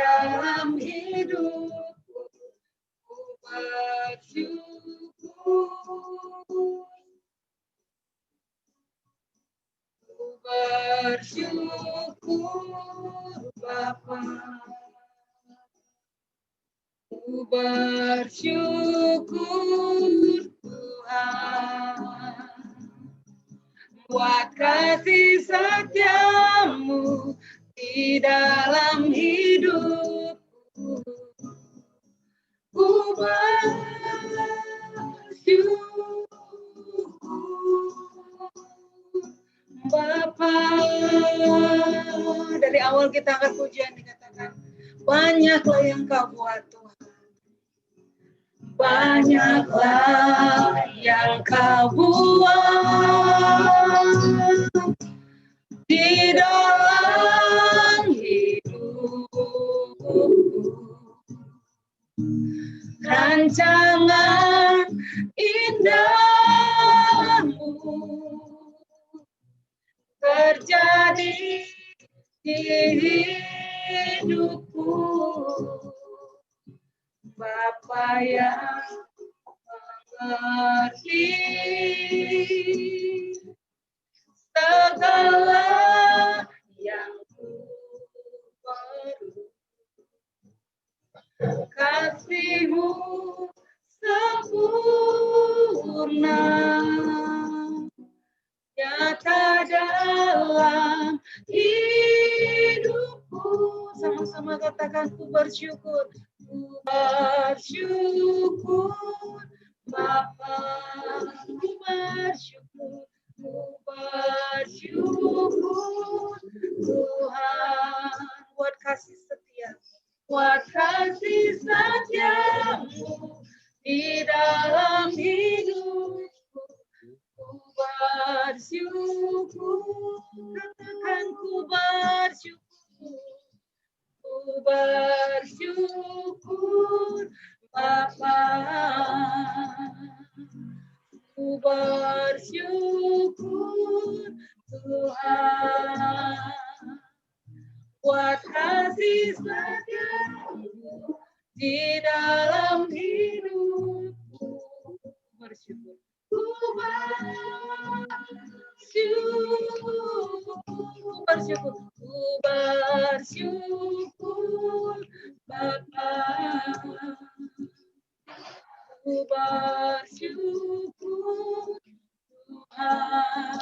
dalam hidupku, ku bersyukur. Ku bersyukur Bapa, ku bersyukur Tuhan, buat kasih setiamu di dalam hidupku. Ku bersyukur Bapa. Dari awal kita angkat pujian dikatakan, banyaklah yang kau buat Tuhan. Banyaklah yang kau buat di dalam hidupku. Rancangan indahmu terjadi di hidupku. Bapa yang mengerti segala yang ku perlu, kasih-Mu sempurna nyata dalam hidupku. Sama-sama katakan, ku bersyukur. Ku bersyukur Bapa, ku bersyukur. Ku bersyukur Tuhan, buat kasih setia, buat kasih setiamu di dalam hidupku. Ku bersyukur, katakan ku bersyukur. Ku bersyukur Bapa, ku bersyukur Tuhan, buat kasih setiamu di dalam hidupku. Bersyukur. Ku bersyukur, ku bersyukur Bapa, ku bersyukur Tuhan,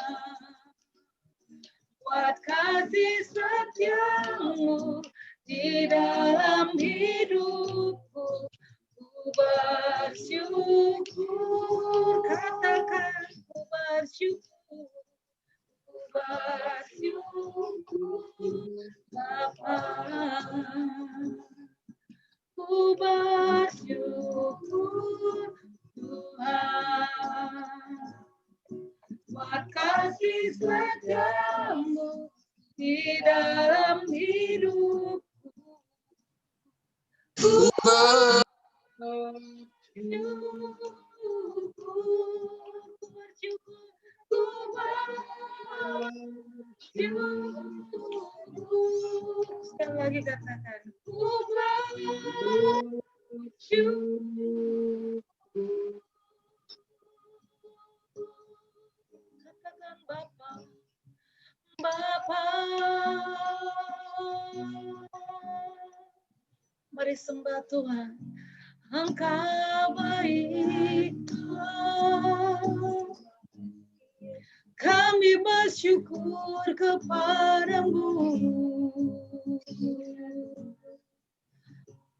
buat kasih setiamu di dalam hidupku. Ku bersyukur, katakan ku bersyukur. Ku bersyukur Bapa, ku bersyukur Tuhan, buat kasih setiamu di dalam hidupku. Ku bersyukur, ku bersyukur. Sekali lagi katakan, ku bersyukur. Katakan Bapa, Bapa. Mari sembah Tuhan. Engkau baik Tuhan, kami bersyukur kepadamu.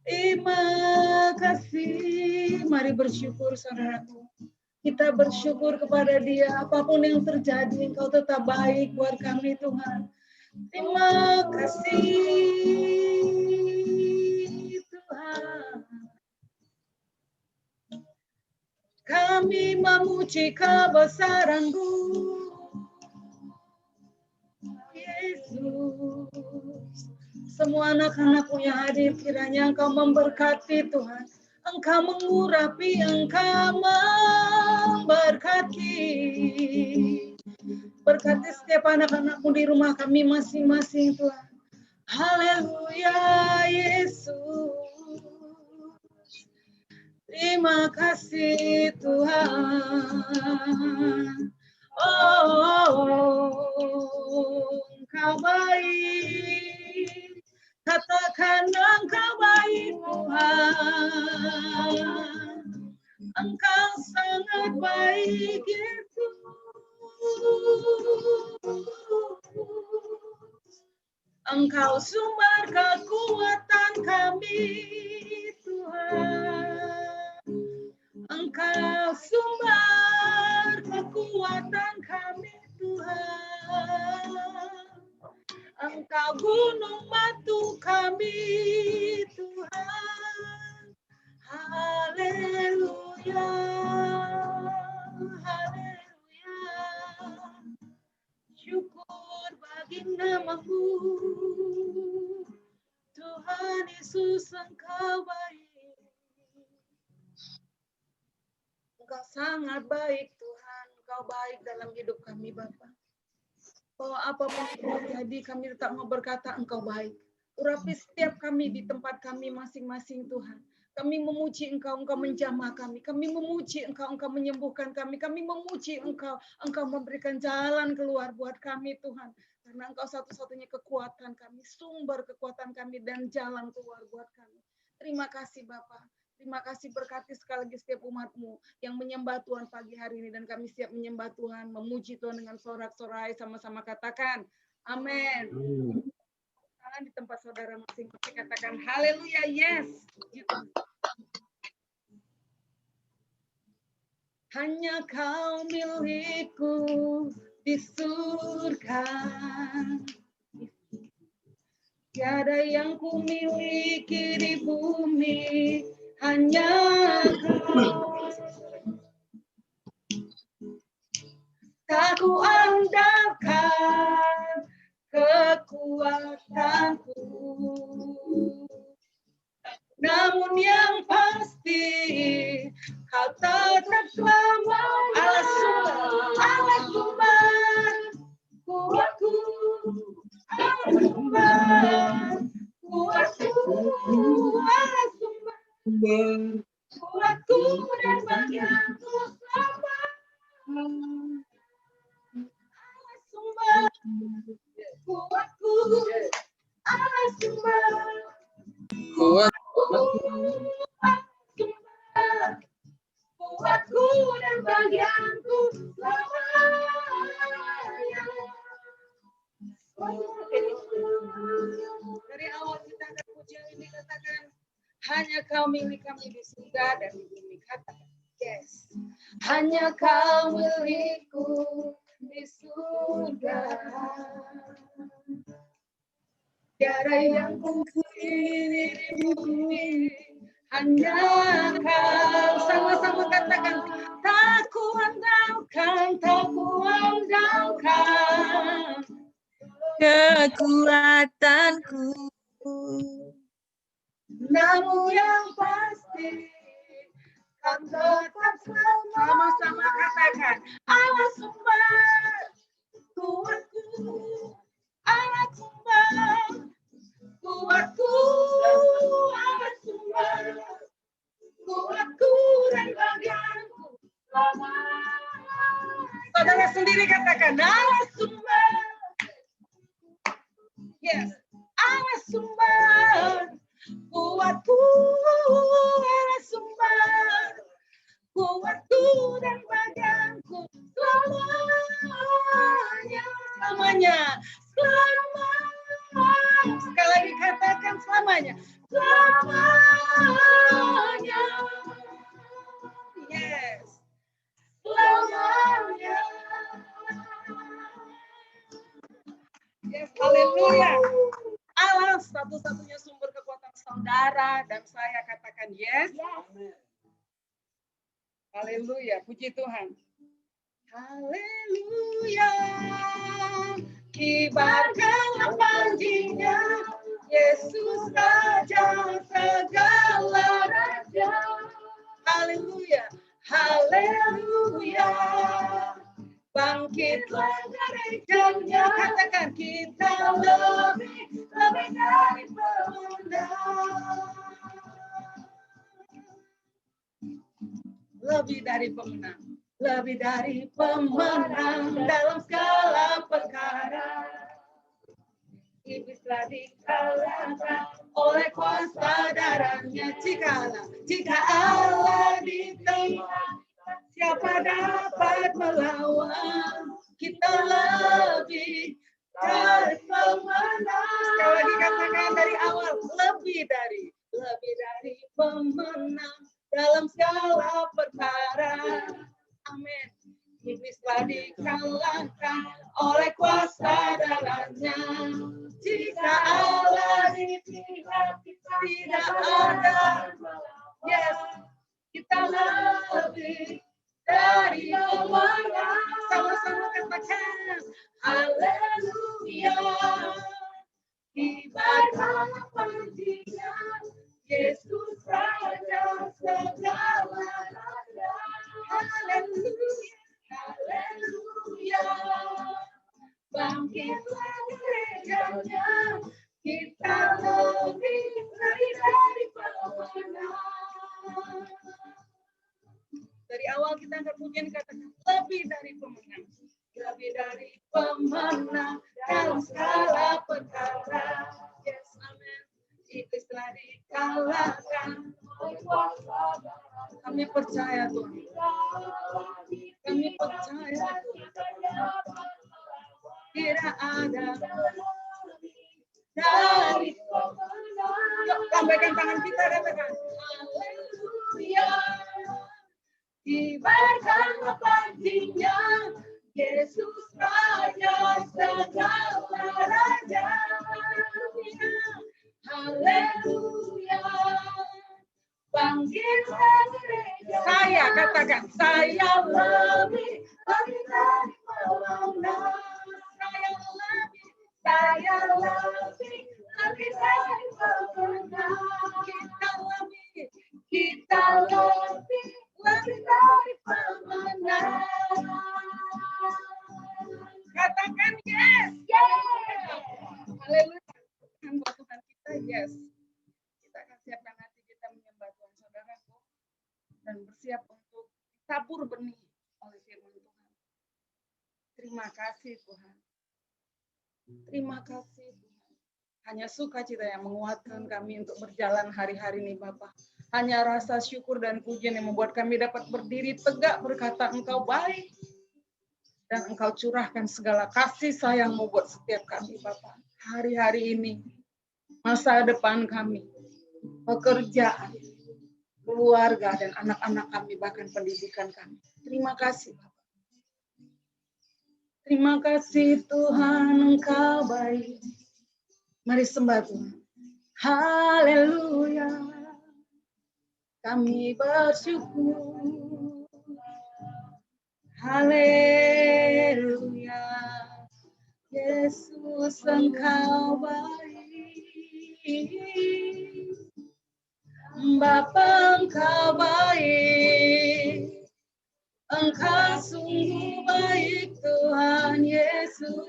Terima kasih. Mari bersyukur saudaraku. Kita bersyukur kepada Dia. Apapun yang terjadi, Engkau tetap baik buat kami Tuhan. Terima kasih Tuhan. Kami memuji kebesaran-Mu, Yesus. Semua anak-anak-Mu yang hadir, kiranya Engkau memberkati Tuhan. Engkau mengurapi, Engkau memberkati. Berkati setiap anak-anak-Mu di rumah kami masing-masing Tuhan. Haleluya Yesus. Yesus. Terima kasih Tuhan. Oh, Engkau baik. Katakan Engkau baik Tuhan. Engkau sangat baik Yesus. Engkau sumber kekuatan kami Tuhan. Engkau sumber kekuatan kami Tuhan. Engkau gunung batu kami Tuhan. Haleluya. Haleluya. Syukur bagi nama-Mu. Tuhan Yesus Engkau baik. Engkau sangat baik Tuhan. Engkau baik dalam hidup kami Bapa. Bahwa apapun yang terjadi kami tetap mau berkata Engkau baik. Urapi setiap kami di tempat kami masing-masing Tuhan. Kami memuji Engkau, Engkau menjamah kami. Kami memuji Engkau, Engkau menyembuhkan kami. Kami memuji Engkau, Engkau memberikan jalan keluar buat kami Tuhan. Karena Engkau satu-satunya kekuatan kami, sumber kekuatan kami dan jalan keluar buat kami. Terima kasih Bapa. Terima kasih berkati sekali lagi setiap umat-Mu yang menyembah Tuhan pagi hari ini. Dan kami siap menyembah Tuhan, memuji Tuhan dengan sorak-sorai, sama-sama katakan amin. Tangan di tempat saudara masing-masing katakan haleluya, yes. Hanya Kau milikku di surga. Tiada yang ku miliki di bumi, hanya Kau. Tak ku andalkan kekuatanku, namun yang pasti Kau tetap selama. Allah sumber kuatku, Allah sumber kuatku, Allah sumber kuatku dan bagianku selama. Allah sumber kuatku, Allah sumber kuatku dan bagianku selamanya. Dari awal kita akan pujian ini katakan hanya Kau milik kami di surga dan di bumi. Katakan yes. Hanya Kau milikku di surga. Tiada yang ku pilih di bumi, hanya Kau. Sama-sama katakan tak ku andalkan, tak ku andalkan kekuatanku, namun yang pasti Kau tetap selalu. Sama-sama katakan Allah sumber kuatku, Allah sumber kuatku, Allah sumber kuatku dan bagianku selamanya. Saudara sendiri katakan Allah sumber. Yes, Allah sumber kuatku, Allah sumber kuatku dan bagianku selamanya, selamanya, selamanya. Sekali lagi katakan selamanya, selamanya. Yes, selamanya. Yes, haleluya. Allah satu-satunya sumber kekuatan saudara dan saya katakan yes. Haleluya, puji Tuhan. Haleluya, kibarkanlah panjinya, Yesus Raja segala raja. Haleluya, haleluya, bangkitlah dari jamnya, katakan kita lebih dari pemenang. lebih dari pemenang. Lebih dari pemenang dalam segala perkara. Iblis telah dikalahkan oleh kuasa darahnya. Jika Allah di tengah, siapa dapat melawan? Kita lebih dari pemenang. Sekali lagi katakan dari awal, lebih dari pemenang dalam segala perkara. Amin. Iblis telah dikalahkan oleh kuasa darahnya. Jika Allah di pihak kita, tidak ada. Yes, kita lebih dari pemenang. Sama-sama katakan, haleluya. Kibarkan pujinya, Yesus Raja segala raja. Haleluya, haleluya. Bangkitlah gerejanya, kita lebih dari pemenang. Dari awal kita angkat pujian katakan lebih dari pemenang. Lebih dari pemenang dalam segala perkara. Yes, amen. Iblis telah dikalahkan. Kami percaya Tuhan. Kami percaya Tuhan. Tidak ada dari pemenang. Yuk, lambaikan tangan kita katakan. Haleluya. Kibarkan panjinya, Yesus Raja segala raja. Haleluya. Bangkitlah gereja. Saya katakan, saya lebih dari pemenang. Saya lebih dari pemenang. Kita lebih dari pemenang. Katakan yes. Haleluya. Buat Tuhan kita yes. Kita akan siapkan hati kita menyembah Tuhan saudaraku dan bersiap untuk tabur benih oleh firman Tuhan. Terima kasih Tuhan. Terima kasih Tuhan. Hanya sukacita yang menguatkan kami untuk berjalan hari-hari ini Bapa. Hanya rasa syukur dan pujian yang membuat kami dapat berdiri tegak berkata Engkau baik. Dan Engkau curahkan segala kasih sayang-Mu buat setiap kami Bapa. Hari-hari ini, masa depan kami, pekerjaan, keluarga, dan anak-anak kami, bahkan pendidikan kami. Terima kasih Bapa. Terima kasih Tuhan Engkau baik. Mari sembah Tuhan. Haleluya. Kami bersyukur. Haleluya. Yesus Engkau baik. Bapa Engkau baik. Engkau sungguh baik Tuhan Yesus.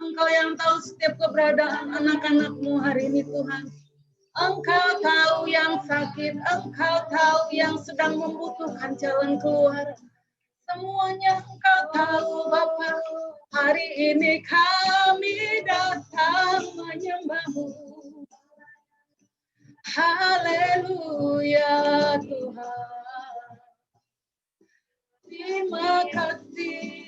Engkau yang tahu setiap keberadaan anak-anak-Mu hari ini Tuhan. Engkau tahu yang sakit, Engkau tahu yang sedang membutuhkan jalan keluar. Semuanya Engkau tahu Bapa. Hari ini kami datang menyembah-Mu. Haleluya Tuhan. Terima kasih.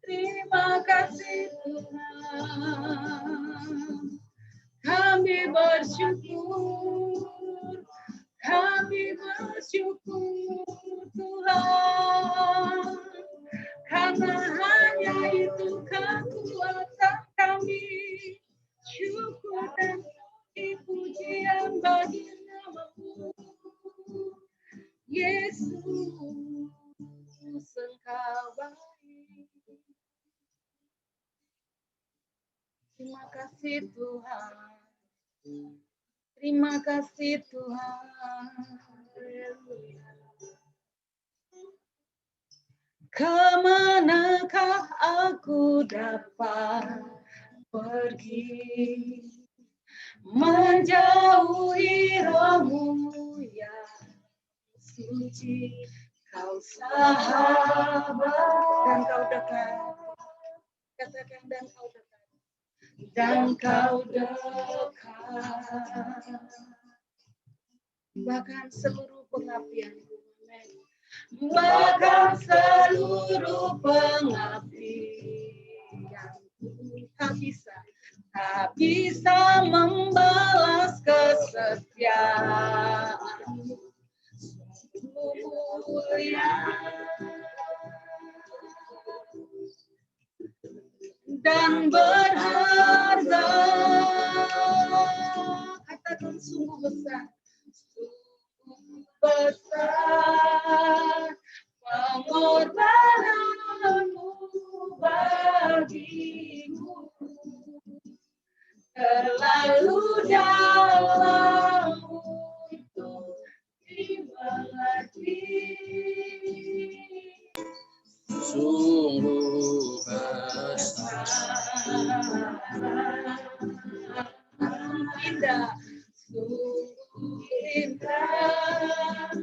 Terima kasih Tuhan. Kami bersyukur. Kami bersyukur Tuhan. Karena hanya itu kekuatan kami. Syukur dan pujian bagi nama-Mu. Yesus Engkau baik. Terima kasih Tuhan. Terima kasih Tuhan. Kemanakah aku dapat pergi? menjauhi rohmu yang suci. Kau sahabat dan kau dekat. Katakan dan kau dekat. Dan kau dekat. Bahkan seluruh pengabdianku. Bahkan seluruh pengabdianku tak bisa membalas kesetiaanmu. Mulia dan berharga, katakan sungguh besar, pengorbananmu bagiku terlalu dalam untuk dimengerti. Sungguh besar, indah, sungguh indah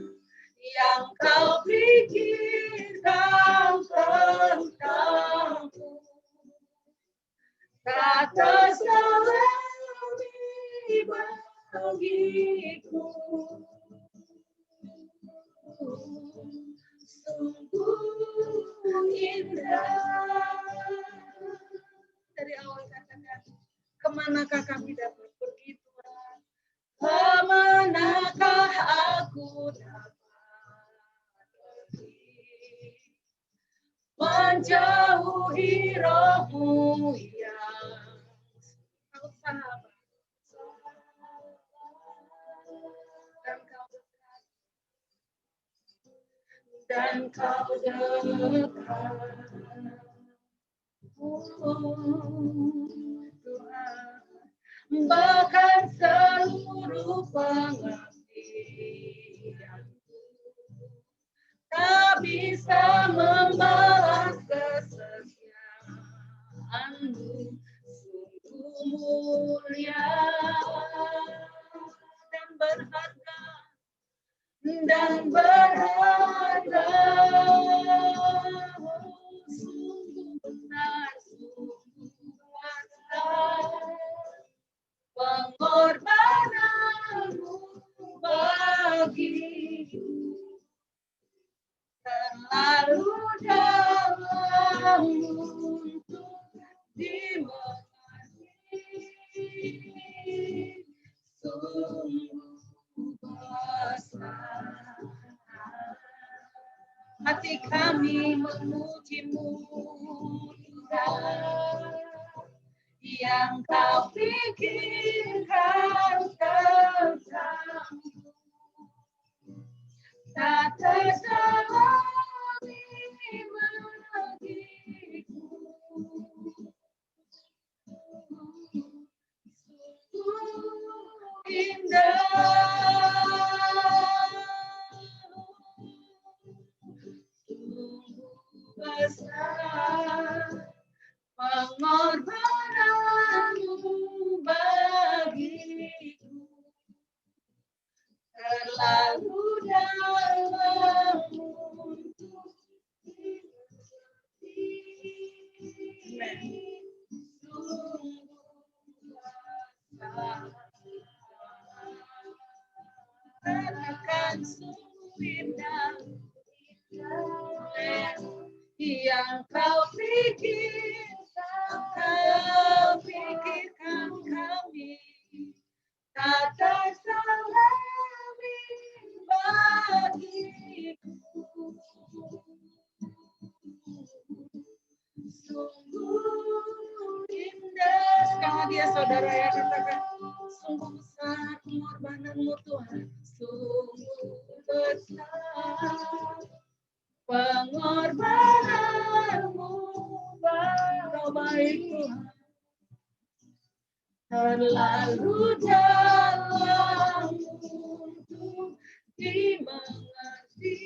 yang kau pikirkan tentangku. Tak terselami bagiku. Sungguh indah. Dari awal katakan, kemanakah kami dapat pergi Tuhan? Kemanakah aku dapat pergi? Menjauhi rohmu yang kau sahabat. Dan kau dekat. Tuhan, bahkan seluruh pengabdianku tak bisa membalas kesetiaanmu. Sungguh mulia dan berharga. Sungguh benar, sungguh kuasa pengorbananmu bagiku terlalu dalam untuk dimengerti. Sungguh besar hati kami memujimu, Tuhan, yang kau pikirkan tentangku tak terselami bagiku. Sungguh indah, sungguh besar pengorbananmu bagiku terlalu dalam untuk dimengerti. Sungguh besar, katakan sungguh indah yang kau pikirkan kami tak terselami bagiku. Sungguh indah. Sekarang dia saudara ya katakan, sungguh besar pengorbananmu Tuhan. Sungguh besar pengorbananmu, Kau baik Tuhan. Terlalu dalam untuk dimengerti.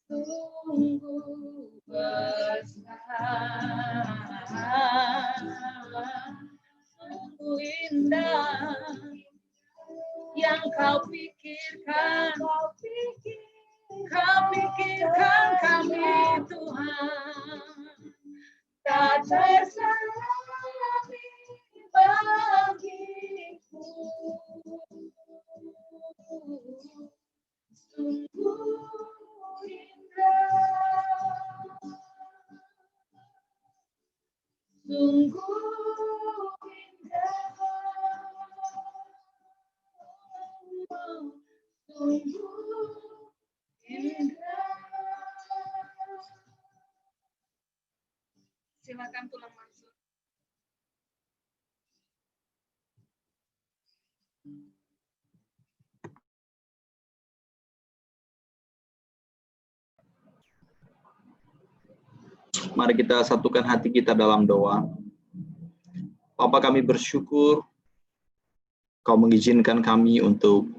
Sungguh besar, Kau pikirkan kami Tuhan. Tak tersalami bagiku. Sungguh indah, sungguh indah, sungguh indah. Silakan tulang Mansur. Mari kita satukan hati kita dalam doa. Bapa, kami bersyukur Kau mengizinkan kami untuk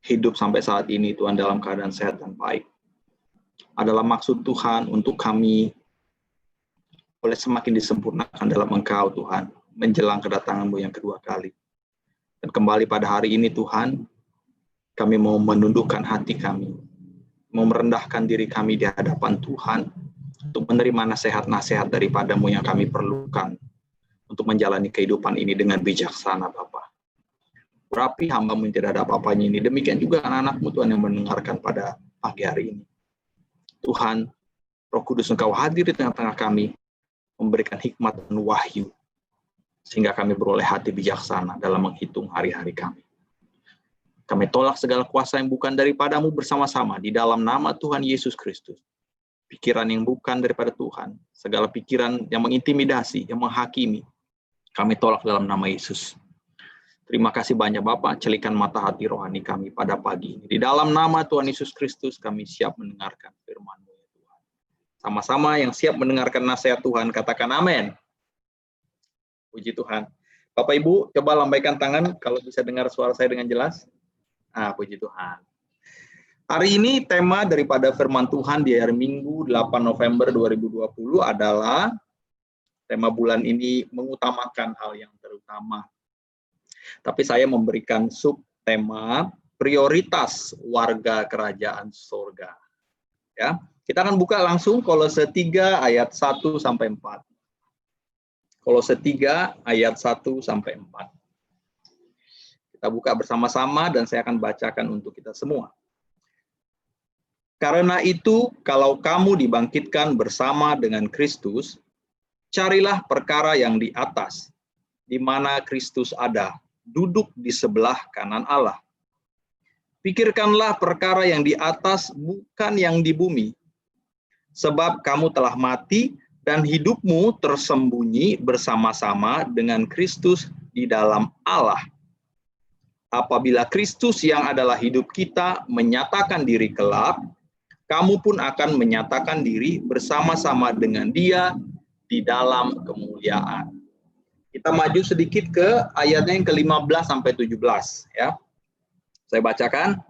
hidup sampai saat ini, Tuhan, dalam keadaan sehat dan baik. Adalah maksud Tuhan untuk kami boleh semakin disempurnakan dalam Engkau, Tuhan, menjelang kedatangan-Mu yang kedua kali. Dan kembali pada hari ini, Tuhan, kami mau menundukkan hati kami, mau merendahkan diri kami di hadapan Tuhan, untuk menerima nasihat-nasihat daripada-Mu yang kami perlukan, untuk menjalani kehidupan ini dengan bijaksana, Bapa. Urapi hamba-Mu yang tidak ada apa-apanya ini. Demikian juga anak-anak-Mu, Tuhan, yang mendengarkan pada pagi hari ini. Tuhan, Roh Kudus Engkau hadir di tengah-tengah kami, memberikan hikmat dan wahyu, sehingga kami beroleh hati bijaksana dalam menghitung hari-hari kami. Kami tolak segala kuasa yang bukan daripada-Mu bersama-sama di dalam nama Tuhan Yesus Kristus. Pikiran yang bukan daripada Tuhan, segala pikiran yang mengintimidasi, yang menghakimi, kami tolak dalam nama Yesus. Terima kasih banyak Bapak, celikan mata hati rohani kami pada pagi ini. Di dalam nama Tuhan Yesus Kristus, kami siap mendengarkan firman-Mu, ya Tuhan. Sama-sama yang siap mendengarkan nasihat Tuhan, katakan amin. Puji Tuhan. Bapak Ibu, coba lambaikan tangan kalau bisa dengar suara saya dengan jelas. Puji Tuhan. Hari ini tema daripada firman Tuhan di hari Minggu 8 November 2020 adalah tema bulan ini mengutamakan hal yang terutama. Tapi saya memberikan subtema prioritas warga kerajaan surga. Ya, kita akan buka langsung Kolose 3 ayat 1 sampai 4. Kolose 3 ayat 1 sampai 4. Kita buka bersama-sama dan saya akan bacakan untuk kita semua. Karena itu, kalau kamu dibangkitkan bersama dengan Kristus, carilah perkara yang di atas, di mana Kristus ada, duduk di sebelah kanan Allah. Pikirkanlah perkara yang di atas, bukan yang di bumi. Sebab kamu telah mati, dan hidupmu tersembunyi bersama-sama dengan Kristus di dalam Allah. Apabila Kristus yang adalah hidup kita menyatakan diri kelak, kamu pun akan menyatakan diri bersama-sama dengan Dia di dalam kemuliaan. Kita maju sedikit ke ayatnya yang ke-15 sampai 17 ya. Saya bacakan.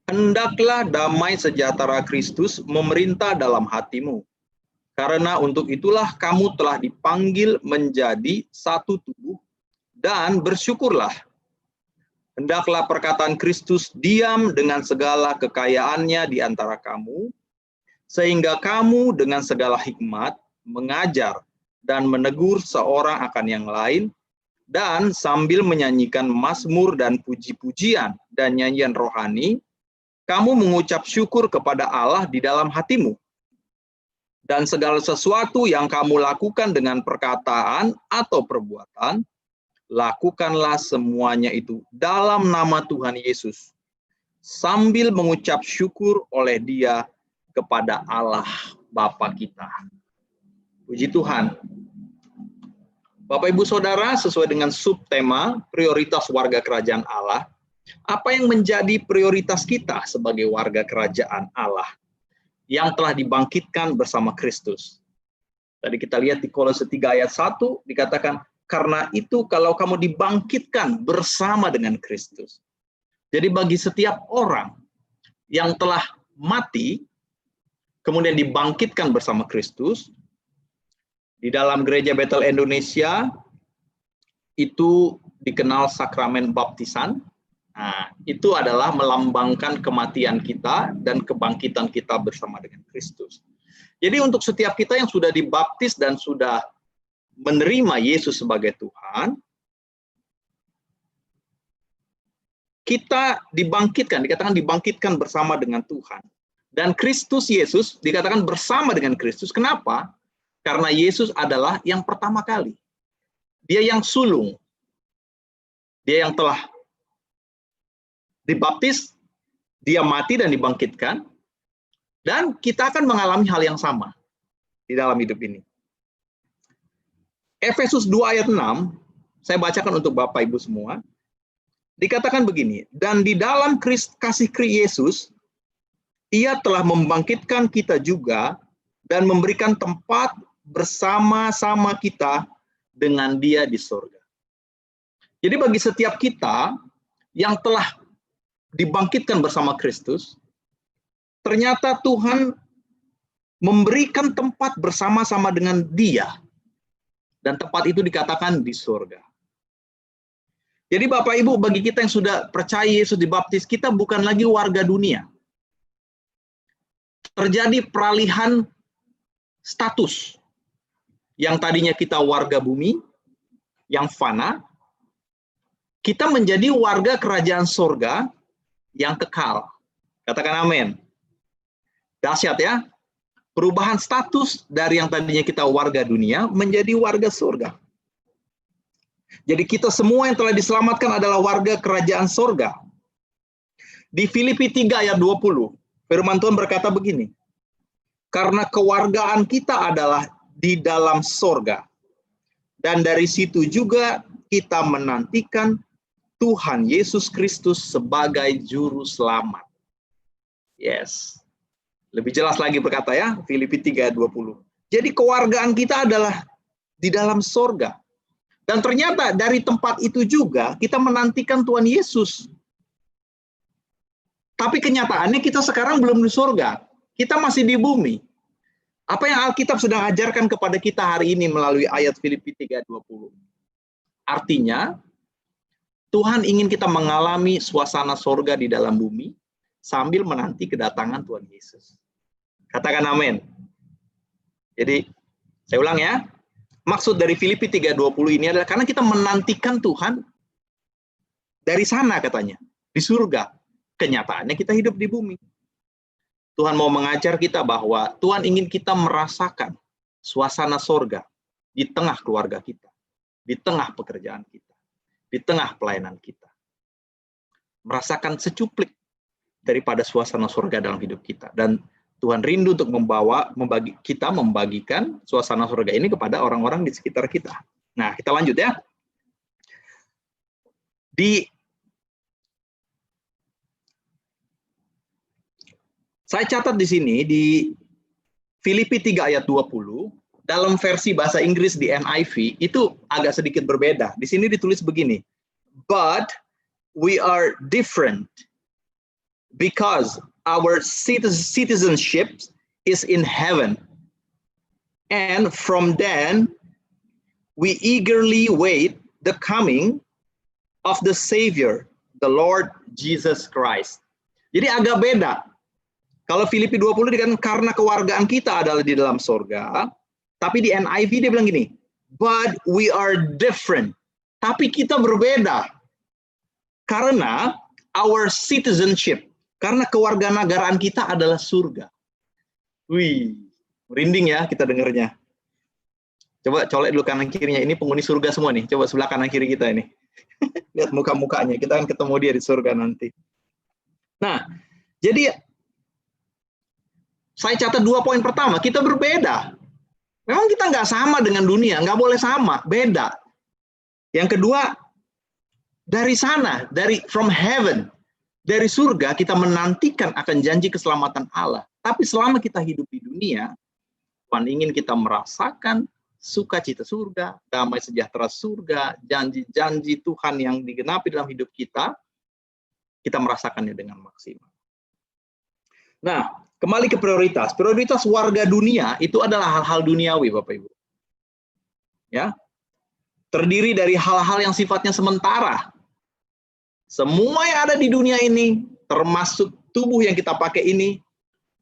Hendaklah damai sejahtera Kristus memerintah dalam hatimu. Karena untuk itulah kamu telah dipanggil menjadi satu tubuh dan bersyukurlah. Hendaklah perkataan Kristus diam dengan segala kekayaannya di antara kamu, sehingga kamu dengan segala hikmat mengajar dan menegur seorang akan yang lain, dan sambil menyanyikan mazmur dan puji-pujian dan nyanyian rohani, kamu mengucap syukur kepada Allah di dalam hatimu. Dan segala sesuatu yang kamu lakukan dengan perkataan atau perbuatan, lakukanlah semuanya itu dalam nama Tuhan Yesus, sambil mengucap syukur oleh Dia kepada Allah Bapa kita. Puji Tuhan. Bapak Ibu Saudara, sesuai dengan subtema prioritas warga kerajaan Allah, apa yang menjadi prioritas kita sebagai warga kerajaan Allah yang telah dibangkitkan bersama Kristus? Tadi kita lihat di Kolose 3 ayat 1 dikatakan, karena itu kalau kamu dibangkitkan bersama dengan Kristus. Jadi bagi setiap orang yang telah mati, kemudian dibangkitkan bersama Kristus, di dalam Gereja Bethel Indonesia, itu dikenal sakramen baptisan, Nah, itu adalah melambangkan kematian kita dan kebangkitan kita bersama dengan Kristus. Jadi untuk setiap kita yang sudah dibaptis dan sudah menerima Yesus sebagai Tuhan, kita dibangkitkan, dikatakan dibangkitkan bersama dengan Tuhan. Dan Kristus Yesus dikatakan bersama dengan Kristus. Kenapa? Karena Yesus adalah yang pertama kali. Dia yang sulung. Dia yang telah dibaptis, dia mati dan dibangkitkan, dan kita akan mengalami hal yang sama di dalam hidup ini. Efesus 2 ayat 6, saya bacakan untuk Bapak Ibu semua, dikatakan begini, dan di dalam kasih Yesus, ia telah membangkitkan kita juga dan memberikan tempat bersama-sama kita dengan dia di surga. Jadi bagi setiap kita yang telah dibangkitkan bersama Kristus, ternyata Tuhan memberikan tempat bersama-sama dengan Dia. Dan tempat itu dikatakan di surga. Jadi Bapak Ibu, bagi kita yang sudah percaya Yesus dibaptis, kita bukan lagi warga dunia. Terjadi peralihan status. Yang tadinya kita warga bumi, yang fana, kita menjadi warga kerajaan surga, yang kekal. Katakan amin. Dahsyat ya. Perubahan status dari yang tadinya kita warga dunia menjadi warga surga. Jadi kita semua yang telah diselamatkan adalah warga kerajaan surga. Di Filipi 3 ayat 20, firman Tuhan berkata begini. Karena kewargaan kita adalah di dalam surga. Dan dari situ juga kita menantikan Tuhan Yesus Kristus sebagai juru selamat. Yes. Lebih jelas lagi berkata ya, Filipi 3:20. Jadi kewargaan kita adalah di dalam sorga. Dan ternyata dari tempat itu juga kita menantikan Tuhan Yesus. Tapi kenyataannya kita sekarang belum di sorga. Kita masih di bumi. Apa yang Alkitab sedang ajarkan kepada kita hari ini melalui ayat Filipi 3:20? Artinya, Tuhan ingin kita mengalami suasana sorga di dalam bumi sambil menanti kedatangan Tuhan Yesus. Katakan amin. Jadi, saya ulang ya. Maksud dari Filipi 3:20 ini adalah karena kita menantikan Tuhan dari sana katanya, di surga. Kenyataannya kita hidup di bumi. Tuhan mau mengajar kita bahwa Tuhan ingin kita merasakan suasana sorga di tengah keluarga kita, di tengah pekerjaan kita, di tengah pelayanan kita. Merasakan secuplik daripada suasana surga dalam hidup kita. Dan Tuhan rindu untuk membagikan suasana surga ini kepada orang-orang di sekitar kita. Nah, kita lanjut ya. Saya catat di sini, di Filipi 3 ayat 20, dalam versi bahasa Inggris di NIV itu agak sedikit berbeda. Di sini ditulis begini, but we are different because our citizenship is in heaven. And from then we eagerly wait the coming of the Savior, the Lord Jesus Christ. Jadi agak beda. Kalau Filipi 20 dikatakan karena kewargaan kita adalah di dalam surga, tapi di NIV dia bilang gini, but we are different. Tapi kita berbeda. Karena our citizenship, karena kewarganegaraan kita adalah surga. Wih, merinding ya kita dengarnya. Coba colek dulu kanan kirinya, ini penghuni surga semua nih. Coba sebelah kanan kiri kita ini. Lihat muka-mukanya, kita akan ketemu dia di surga nanti. Nah, jadi saya catat 2 poin pertama, kita berbeda. Memang kita nggak sama dengan dunia, nggak boleh sama, beda. Yang kedua, dari sana, from heaven, dari surga kita menantikan akan janji keselamatan Allah. Tapi selama kita hidup di dunia, Tuhan ingin kita merasakan sukacita surga, damai sejahtera surga, janji-janji Tuhan yang digenapi dalam hidup kita merasakannya dengan maksimal. Nah, kembali ke prioritas. Prioritas warga dunia itu adalah hal-hal duniawi, Bapak Ibu. Ya. Terdiri dari hal-hal yang sifatnya sementara. Semua yang ada di dunia ini, termasuk tubuh yang kita pakai ini,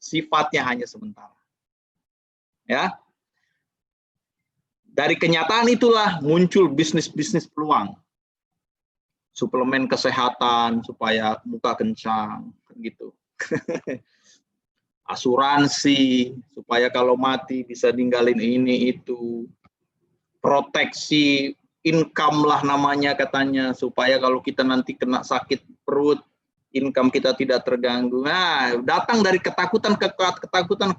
sifatnya hanya sementara. Ya. Dari kenyataan itulah muncul bisnis-bisnis peluang. Suplemen kesehatan supaya muka kencang, gitu. Asuransi supaya kalau mati bisa ninggalin ini itu. Proteksi income lah namanya katanya, supaya kalau kita nanti kena sakit perut, income kita tidak terganggu. Nah, datang dari ketakutan,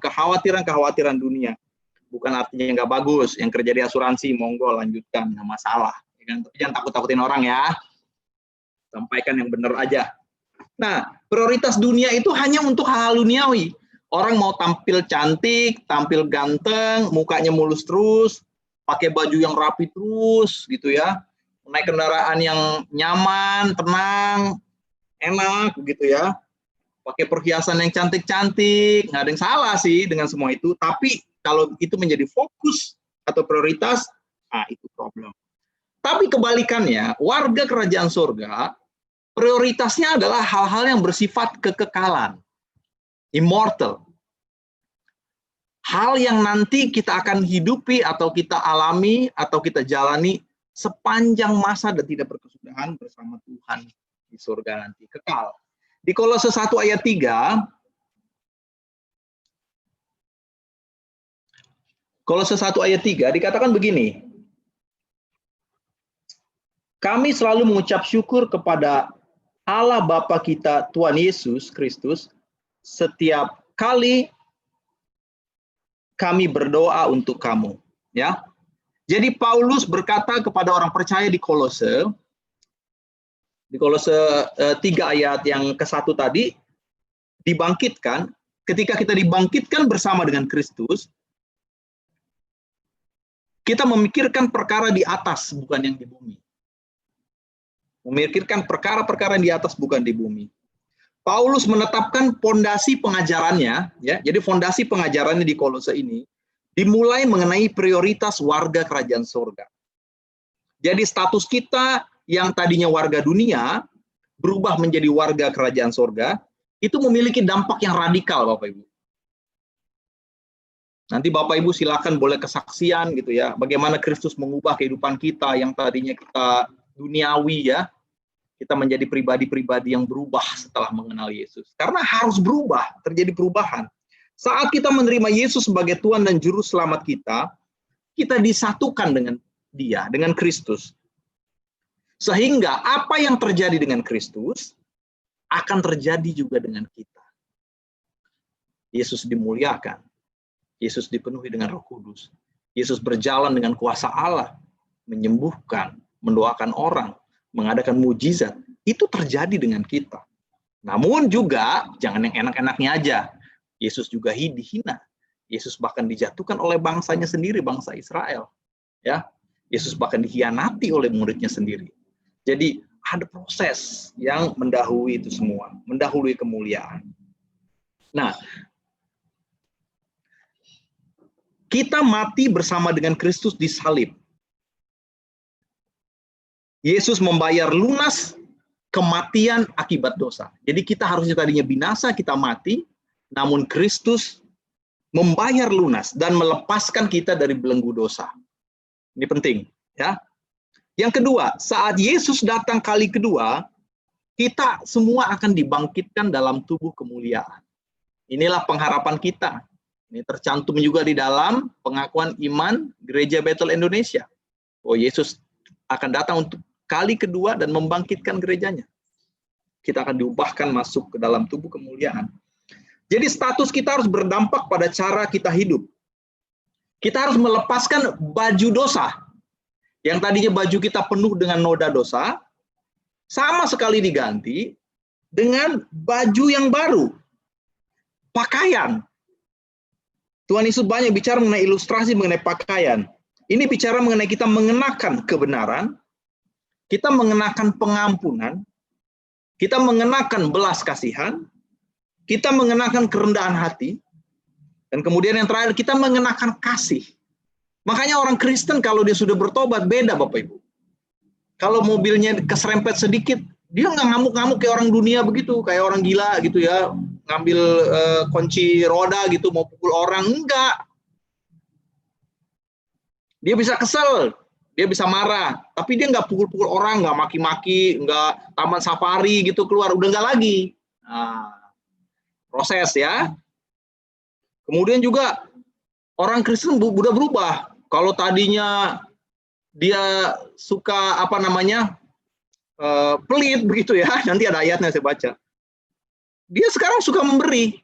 kekhawatiran dunia. Bukan artinya nggak bagus, yang kerja di asuransi, monggo lanjutkan, nggak masalah. Tapi jangan takut-takutin orang ya, sampaikan yang benar aja. Nah, prioritas dunia itu hanya untuk hal-hal duniawi. Orang mau tampil cantik, tampil ganteng, mukanya mulus terus, pakai baju yang rapi terus, gitu ya. Naik kendaraan yang nyaman, tenang, enak, gitu ya. Pakai perhiasan yang cantik-cantik, nggak ada yang salah sih dengan semua itu. Tapi kalau itu menjadi fokus atau prioritas, itu problem. Tapi kebalikannya, warga kerajaan surga, prioritasnya adalah hal-hal yang bersifat kekekalan, immortal. Hal yang nanti kita akan hidupi atau kita alami atau kita jalani sepanjang masa dan tidak berkesudahan bersama Tuhan di surga nanti, kekal. Di Kolose 1 ayat 3, Kolose 1 ayat 3 dikatakan begini, kami selalu mengucap syukur kepada Allah Bapa kita, Tuhan Yesus Kristus, setiap kali kami berdoa untuk kamu. Ya, jadi Paulus berkata kepada orang percaya di Kolose 3 ayat yang ke-1 tadi, dibangkitkan, ketika kita dibangkitkan bersama dengan Kristus, kita memikirkan perkara di atas, bukan yang di bumi. Memikirkan perkara-perkara yang di atas, bukan di bumi. Paulus menetapkan fondasi pengajarannya, ya. Jadi fondasi pengajarannya di Kolose ini dimulai mengenai prioritas warga kerajaan surga. Jadi status kita yang tadinya warga dunia berubah menjadi warga kerajaan surga, itu memiliki dampak yang radikal, Bapak Ibu. Nanti Bapak Ibu silakan boleh kesaksian gitu ya, bagaimana Kristus mengubah kehidupan kita yang tadinya kita duniawi ya, kita menjadi pribadi-pribadi yang berubah setelah mengenal Yesus. Karena harus berubah, terjadi perubahan. Saat kita menerima Yesus sebagai Tuhan dan Juru Selamat kita disatukan dengan Dia, dengan Kristus. Sehingga apa yang terjadi dengan Kristus akan terjadi juga dengan kita. Yesus dimuliakan. Yesus dipenuhi dengan Roh Kudus. Yesus berjalan dengan kuasa Allah, menyembuhkan, mendoakan orang, mengadakan mujizat. Itu terjadi dengan kita. Namun juga jangan yang enak-enaknya aja. Yesus juga dihina. Yesus bahkan dijatuhkan oleh bangsanya sendiri, bangsa Israel. Ya, Yesus bahkan dikhianati oleh muridnya sendiri. Jadi ada proses yang mendahului itu semua, mendahului kemuliaan. Nah, kita mati bersama dengan Kristus di salib. Yesus membayar lunas kematian akibat dosa. Jadi kita harusnya tadinya binasa, kita mati, namun Kristus membayar lunas dan melepaskan kita dari belenggu dosa. Ini penting, ya. Yang kedua, saat Yesus datang kali kedua, kita semua akan dibangkitkan dalam tubuh kemuliaan. Inilah pengharapan kita. Ini tercantum juga di dalam pengakuan iman Gereja Bethel Indonesia. Oh, Yesus akan datang untuk kali kedua dan membangkitkan gerejanya. Kita akan diubahkan masuk ke dalam tubuh kemuliaan. Jadi status kita harus berdampak pada cara kita hidup. Kita harus melepaskan baju dosa. Yang tadinya baju kita penuh dengan noda dosa, sama sekali diganti dengan baju yang baru. Pakaian. Tuhan Yesus banyak bicara mengenai ilustrasi mengenai pakaian. Ini bicara mengenai kita mengenakan kebenaran, kita mengenakan pengampunan, kita mengenakan belas kasihan, kita mengenakan kerendahan hati, dan kemudian yang terakhir kita mengenakan kasih. Makanya orang Kristen kalau dia sudah bertobat beda Bapak Ibu. Kalau mobilnya keserempet sedikit, Dia nggak ngamuk-ngamuk kayak orang dunia begitu, kayak orang gila gitu ya, ngambil kunci roda gitu mau pukul orang, enggak. Dia bisa kesel, dia bisa marah, tapi dia nggak pukul-pukul orang, nggak maki-maki, nggak taman safari gitu keluar, udah nggak lagi. Nah, proses ya. Kemudian juga orang Kristen udah berubah. Kalau tadinya dia suka pelit begitu ya, nanti ada ayatnya saya baca. Dia sekarang suka memberi,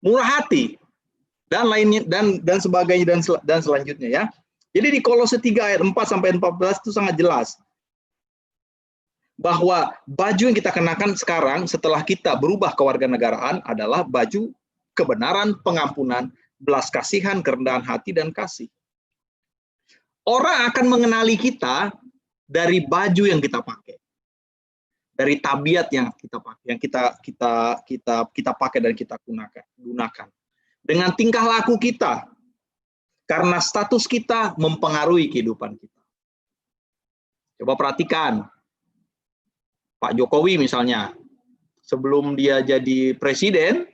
murah hati, dan lainnya dan sebagainya dan selanjutnya ya. Jadi di Kolose 3 ayat 4 sampai 14 itu sangat jelas bahwa baju yang kita kenakan sekarang setelah kita berubah kewarganegaraan adalah baju kebenaran, pengampunan, belas kasihan, kerendahan hati dan kasih. Orang akan mengenali kita dari baju yang kita pakai, dari tabiat yang kita pakai, yang kita pakai dan kita gunakan, dengan tingkah laku kita, karena status kita mempengaruhi kehidupan kita. Coba perhatikan, Pak Jokowi misalnya, sebelum dia jadi presiden,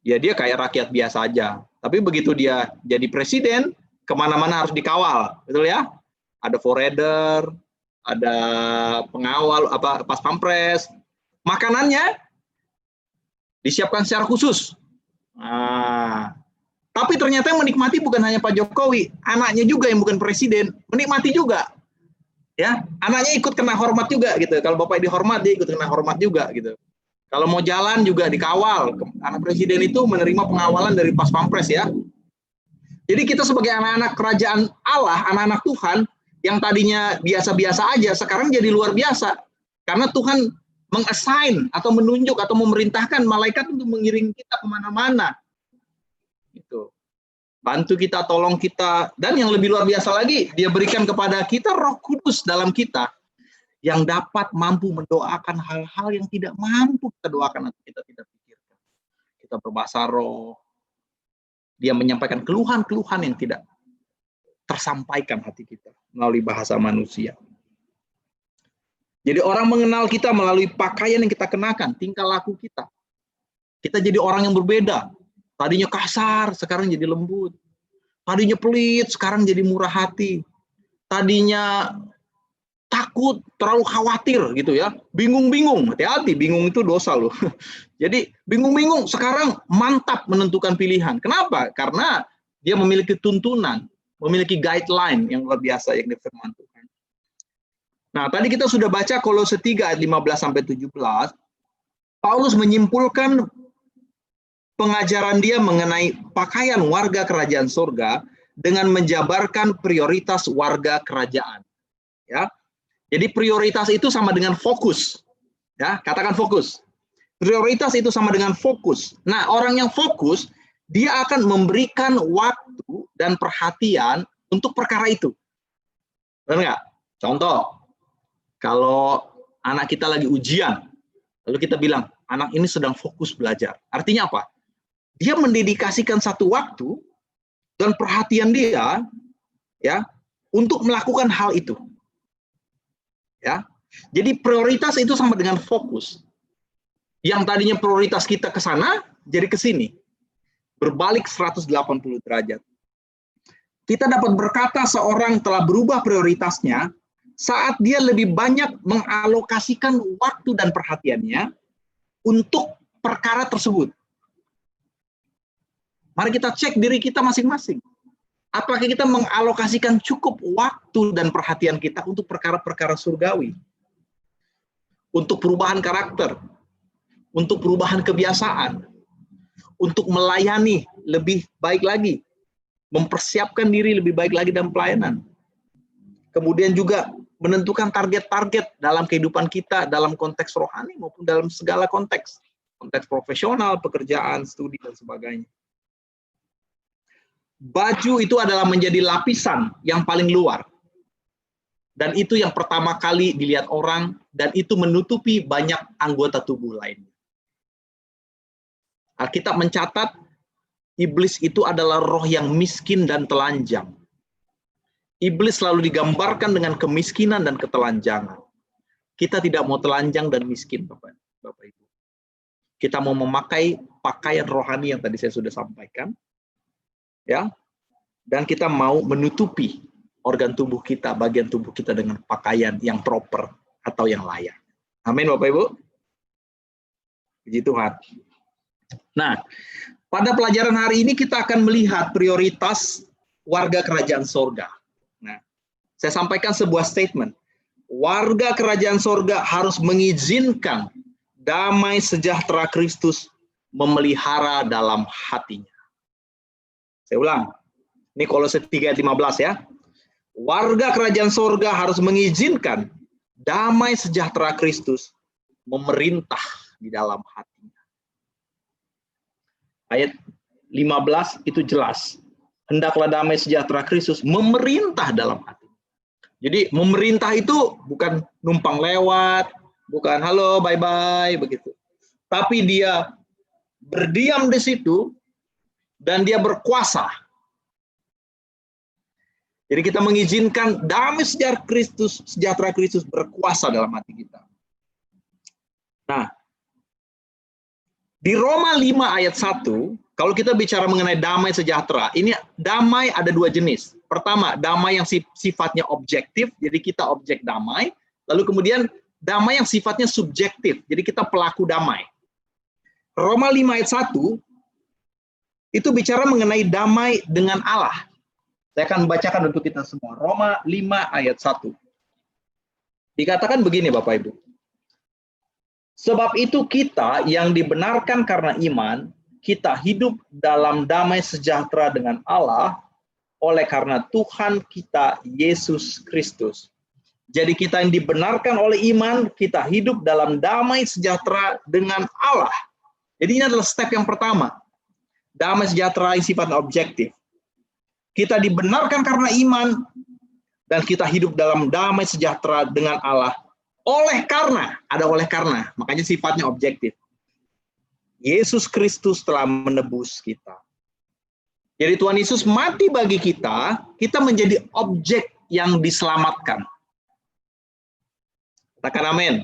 ya dia kayak rakyat biasa aja. Tapi begitu dia jadi presiden, kemana-mana harus dikawal, betul ya? Ada foreder, ada pengawal, pas pampres, makanannya disiapkan secara khusus. Nah, tapi ternyata yang menikmati bukan hanya Pak Jokowi, anaknya juga yang bukan presiden menikmati juga, ya. Anaknya ikut kena hormat juga gitu. Kalau bapak dihormat, dia ikut kena hormat juga gitu. Kalau mau jalan juga dikawal. Anak presiden itu menerima pengawalan dari pas pampres ya. Jadi kita sebagai anak-anak kerajaan Allah, anak-anak Tuhan, yang tadinya biasa-biasa aja, sekarang jadi luar biasa. Karena Tuhan meng-assign atau menunjuk atau memerintahkan malaikat untuk mengiring kita kemana-mana. Gitu. Bantu kita, tolong kita. Dan yang lebih luar biasa lagi, dia berikan kepada kita Roh Kudus dalam kita, yang dapat mampu mendoakan hal-hal yang tidak mampu kita doakan atau kita tidak pikirkan. Kita berbahasa roh. Dia menyampaikan keluhan-keluhan yang tidak tersampaikan hati kita melalui bahasa manusia. Jadi orang mengenal kita melalui pakaian yang kita kenakan, tingkah laku kita. Kita jadi orang yang berbeda. Tadinya kasar, sekarang jadi lembut. Tadinya pelit, sekarang jadi murah hati. Tadinya takut, terlalu khawatir gitu ya. Bingung-bingung, hati-hati, bingung itu dosa loh. Jadi bingung-bingung, sekarang mantap menentukan pilihan. Kenapa? Karena dia memiliki tuntunan, memiliki guideline yang luar biasa yang difirman Tuhan. Nah, tadi kita sudah baca Kolose 3 ayat 15 sampai 17. Paulus menyimpulkan pengajaran dia mengenai pakaian warga kerajaan surga dengan menjabarkan prioritas warga kerajaan. Ya. Jadi prioritas itu sama dengan fokus. Ya, katakan fokus. Prioritas itu sama dengan fokus. Nah, orang yang fokus, dia akan memberikan waktu dan perhatian untuk perkara itu. Benar nggak? Contoh, kalau anak kita lagi ujian, lalu kita bilang, anak ini sedang fokus belajar. Artinya apa? Dia mendedikasikan satu waktu dan perhatian dia, ya, untuk melakukan hal itu. Ya, jadi prioritas itu sama dengan fokus. Yang tadinya prioritas kita ke sana, jadi ke sini. Berbalik 180 derajat. Kita dapat berkata seorang telah berubah prioritasnya saat dia lebih banyak mengalokasikan waktu dan perhatiannya untuk perkara tersebut. Mari kita cek diri kita masing-masing. Apakah kita mengalokasikan cukup waktu dan perhatian kita untuk perkara-perkara surgawi? Untuk perubahan karakter, untuk perubahan kebiasaan, untuk melayani lebih baik lagi, mempersiapkan diri lebih baik lagi dalam pelayanan. Kemudian juga menentukan target-target dalam kehidupan kita, dalam konteks rohani maupun dalam segala konteks. Konteks profesional, pekerjaan, studi, dan sebagainya. Baju itu adalah menjadi lapisan yang paling luar. Dan itu yang pertama kali dilihat orang, dan itu menutupi banyak anggota tubuh lainnya. Alkitab mencatat, iblis itu adalah roh yang miskin dan telanjang. Iblis selalu digambarkan dengan kemiskinan dan ketelanjangan. Kita tidak mau telanjang dan miskin, Bapak Ibu. Kita mau memakai pakaian rohani yang tadi saya sudah sampaikan, ya. Dan kita mau menutupi organ tubuh kita, bagian tubuh kita dengan pakaian yang proper atau yang layak. Amin, Bapak Ibu. Puji Tuhan. Nah, pada pelajaran hari ini kita akan melihat prioritas warga kerajaan sorga. Nah, saya sampaikan sebuah statement. Warga kerajaan sorga harus mengizinkan damai sejahtera Kristus memelihara dalam hatinya. Saya ulang, ini Kolose 3 ayat 15 ya. Warga kerajaan sorga harus mengizinkan damai sejahtera Kristus memerintah di dalam hatinya. Ayat 15 itu jelas. Hendaklah damai sejahtera Kristus memerintah dalam hati. Jadi memerintah itu bukan numpang lewat, bukan halo, bye-bye, begitu. Tapi dia berdiam di situ dan dia berkuasa. Jadi kita mengizinkan damai sejahtera Kristus berkuasa dalam hati kita. Nah, di Roma 5 ayat 1, kalau kita bicara mengenai damai sejahtera, ini damai ada dua jenis. Pertama, damai yang sifatnya objektif, jadi kita objek damai. Lalu kemudian damai yang sifatnya subjektif, jadi kita pelaku damai. Roma 5 ayat 1, itu bicara mengenai damai dengan Allah. Saya akan membacakan untuk kita semua. Roma 5 ayat 1. Dikatakan begini Bapak Ibu. Sebab itu kita yang dibenarkan karena iman, kita hidup dalam damai sejahtera dengan Allah oleh karena Tuhan kita Yesus Kristus. Jadi kita yang dibenarkan oleh iman, kita hidup dalam damai sejahtera dengan Allah. Jadi ini adalah step yang pertama. Damai sejahtera yang sifatnya objektif. Kita dibenarkan karena iman, dan kita hidup dalam damai sejahtera dengan Allah. Oleh karena, ada oleh karena, makanya sifatnya objektif. Yesus Kristus telah menebus kita. Jadi Tuhan Yesus mati bagi kita, kita menjadi objek yang diselamatkan. Katakan amin.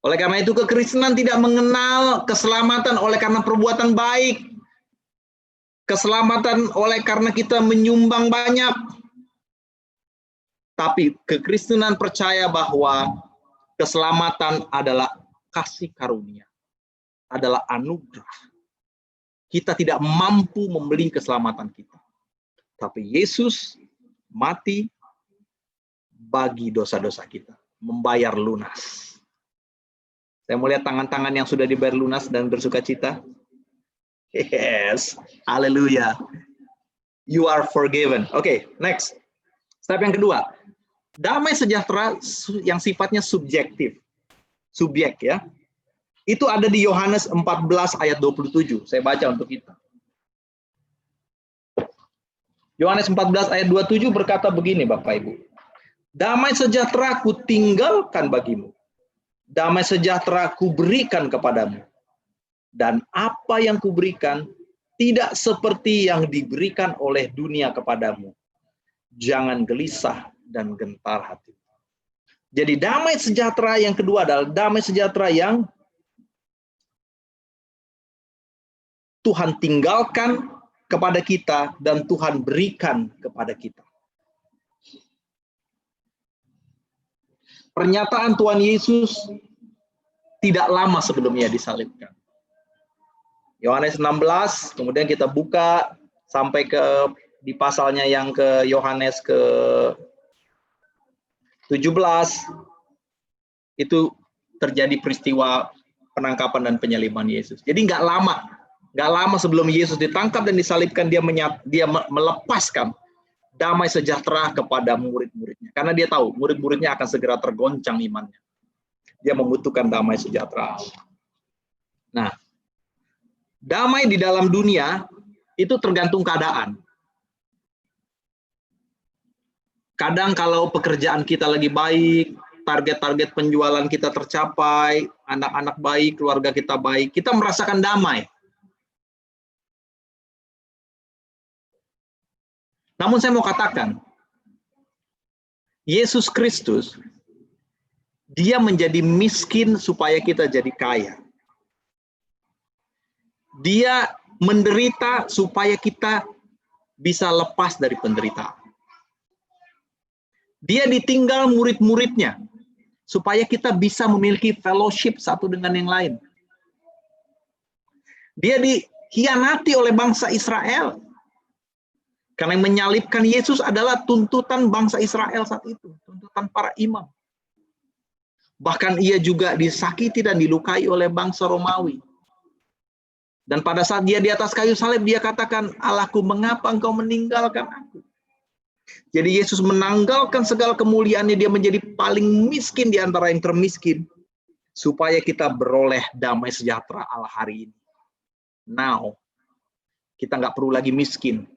Oleh karena itu kekristenan tidak mengenal keselamatan oleh karena perbuatan baik. Keselamatan oleh karena kita menyumbang banyak. Tapi kekristenan percaya bahwa keselamatan adalah kasih karunia. Adalah anugerah. Kita tidak mampu membeli keselamatan kita. Tapi Yesus mati bagi dosa-dosa kita. Membayar lunas. Saya mau lihat tangan-tangan yang sudah dibayar lunas dan bersuka cita. Yes, haleluya. You are forgiven. Oke, next. Step yang kedua. Damai sejahtera yang sifatnya subjektif. Subjek ya. Itu ada di Yohanes 14 ayat 27. Saya baca untuk kita. Yohanes 14 ayat 27 berkata begini Bapak Ibu. Damai sejahtera ku tinggalkan bagimu. Damai sejahtera ku berikan kepadamu. Dan apa yang kuberikan tidak seperti yang diberikan oleh dunia kepadamu. Jangan gelisah dan gentar hati. Jadi damai sejahtera yang kedua adalah damai sejahtera yang Tuhan tinggalkan kepada kita dan Tuhan berikan kepada kita. Pernyataan Tuhan Yesus tidak lama sebelumnya disalibkan. Yohanes 16, kemudian kita buka sampai ke di pasalnya yang ke Yohanes ke 17, itu terjadi peristiwa penangkapan dan penyaliban Yesus. Jadi nggak lama sebelum Yesus ditangkap dan disalibkan, dia melepaskan damai sejahtera kepada murid-muridnya. Karena dia tahu murid-muridnya akan segera tergoncang imannya. Dia membutuhkan damai sejahtera. Nah, damai di dalam dunia itu tergantung keadaan. Kadang kalau pekerjaan kita lagi baik, target-target penjualan kita tercapai, anak-anak baik, keluarga kita baik, kita merasakan damai. Namun saya mau katakan, Yesus Kristus Dia menjadi miskin supaya kita jadi kaya. Dia menderita supaya kita bisa lepas dari penderitaan. Dia ditinggal murid-muridnya supaya kita bisa memiliki fellowship satu dengan yang lain. Dia dikhianati oleh bangsa Israel. Karena yang menyalibkan Yesus adalah tuntutan bangsa Israel saat itu, tuntutan para imam. Bahkan ia juga disakiti dan dilukai oleh bangsa Romawi. Dan pada saat dia di atas kayu salib, dia katakan, Allahku, mengapa engkau meninggalkan aku? Jadi Yesus menanggalkan segala kemuliaannya, dia menjadi paling miskin di antara yang termiskin, supaya kita beroleh damai sejahtera Allah hari ini. Now, kita nggak perlu lagi miskin,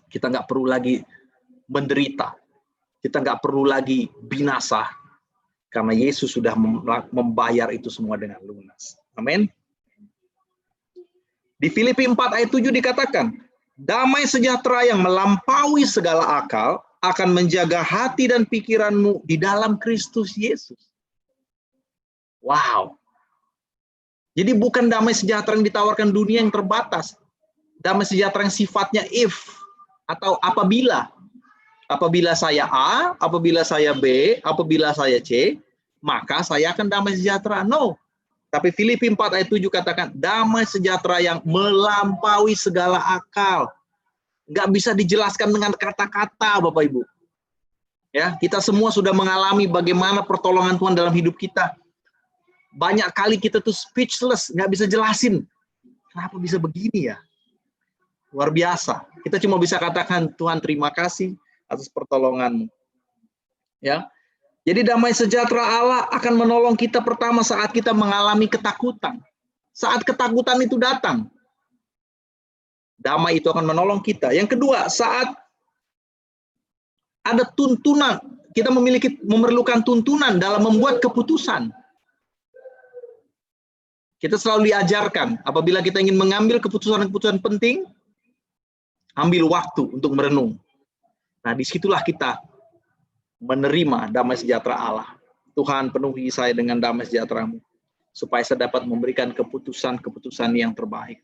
kita nggak perlu lagi menderita, kita nggak perlu lagi binasa, karena Yesus sudah membayar itu semua dengan lunas. Amin. Di Filipi 4 ayat 7 dikatakan, damai sejahtera yang melampaui segala akal akan menjaga hati dan pikiranmu di dalam Kristus Yesus. Wow. Jadi bukan damai sejahtera yang ditawarkan dunia yang terbatas. Damai sejahtera yang sifatnya if atau apabila. Apabila saya A, apabila saya B, apabila saya C, maka saya akan damai sejahtera. No. Tapi Filipi 4 ayat 7 katakan, damai sejahtera yang melampaui segala akal. Nggak bisa dijelaskan dengan kata-kata, Bapak Ibu. Ya, kita semua sudah mengalami bagaimana pertolongan Tuhan dalam hidup kita. Banyak kali kita tuh speechless, nggak bisa jelasin. Kenapa bisa begini ya? Luar biasa. Kita cuma bisa katakan, Tuhan terima kasih atas pertolongan-Mu. Ya. Jadi damai sejahtera Allah akan menolong kita pertama saat kita mengalami ketakutan. Saat ketakutan itu datang, damai itu akan menolong kita. Yang kedua, saat ada tuntunan, kita memerlukan tuntunan dalam membuat keputusan. Kita selalu diajarkan, apabila kita ingin mengambil keputusan-keputusan penting, ambil waktu untuk merenung. Nah, disitulah kita menerima damai sejahtera Allah. Tuhan, penuhi saya dengan damai sejahtera-Mu, supaya saya dapat memberikan keputusan-keputusan yang terbaik.